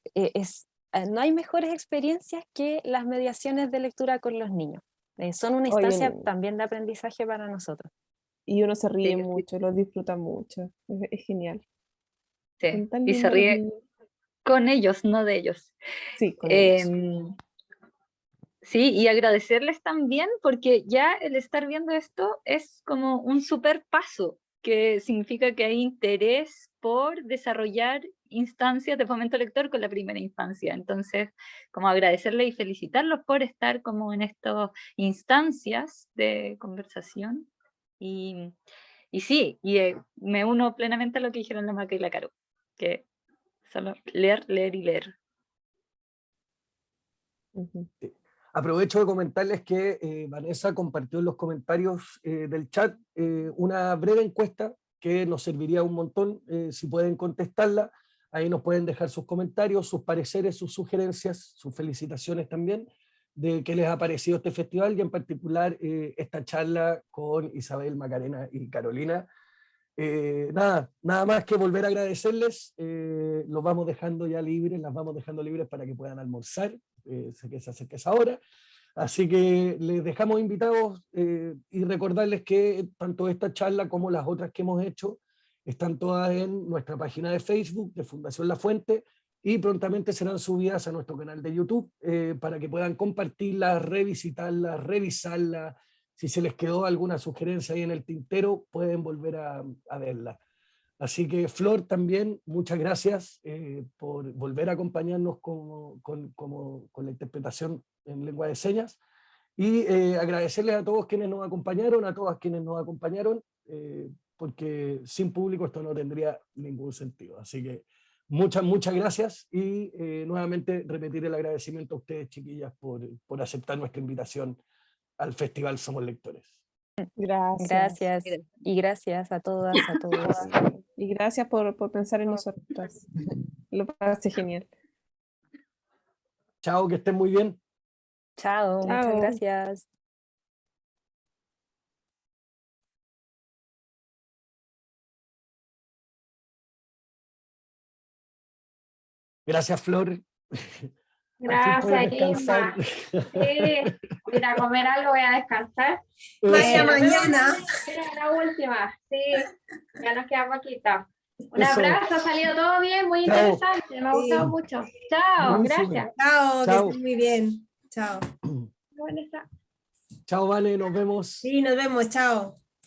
No hay mejores experiencias que las mediaciones de lectura con los niños. Son una Oye, instancia también de aprendizaje para nosotros. y uno se Sí, ríe mucho, lo disfruta mucho. Es genial. sí. Son tan Y se lindos los ríe niños. con ellos, no de ellos. Sí, con ellos. Sí, y agradecerles también porque ya el estar viendo esto es como un super paso, que significa que hay interés por desarrollar instancias de fomento lector con la primera infancia. Entonces, como agradecerles y felicitarlos por estar como en estas instancias de conversación. Y, y sí, me uno plenamente a lo que dijeron la Maca y la Caro, que solo leer, leer y leer. Ujú. Aprovecho de comentarles que Vanessa compartió en los comentarios del chat una breve encuesta que nos serviría un montón, si pueden contestarla. Ahí nos pueden dejar sus comentarios, sus pareceres, sus sugerencias, sus felicitaciones también de qué les ha parecido este festival y en particular esta charla con Isabel, Macarena y Carolina. Nada más que volver a agradecerles. Los vamos dejando ya libres, las vamos dejando libres para que puedan almorzar. Sé que se acerca esa hora. Así que les dejamos invitados y recordarles que tanto esta charla como las otras que hemos hecho están todas en nuestra página de Facebook de Fundación La Fuente y prontamente serán subidas a nuestro canal de YouTube para que puedan compartirlas, revisitarlas, revisarlas. si se les quedó alguna sugerencia ahí en el tintero, pueden volver a verla. Así que Flor, también muchas gracias por volver a acompañarnos con la interpretación en lengua de señas, y agradecerles a todos quienes nos acompañaron, a todas quienes nos acompañaron, porque sin público esto no tendría ningún sentido. Así que muchas gracias, y nuevamente repetir el agradecimiento a ustedes, chiquillas, por aceptar nuestra invitación al Festival Somos Lectores. Gracias. Y gracias a todas, a todos. Y gracias por pensar en nosotras. Lo pasé genial. Chao, que estén muy bien. Chao, muchas Chao. gracias. Gracias, Flor. Gracias, Isma. Sí, ir a comer algo, voy a descansar. Vaya Nos vemos mañana. mañana, la última. Sí, ya nos queda poquito. Un Eso. abrazo, ha salido todo bien, muy Chao. interesante, me ha gustado Sí. mucho. Chao, Buenísimo. gracias. Chao, que Chao. estén muy bien. Chao. Vanessa. Chao, Vane, nos vemos. Sí, nos vemos. Chao.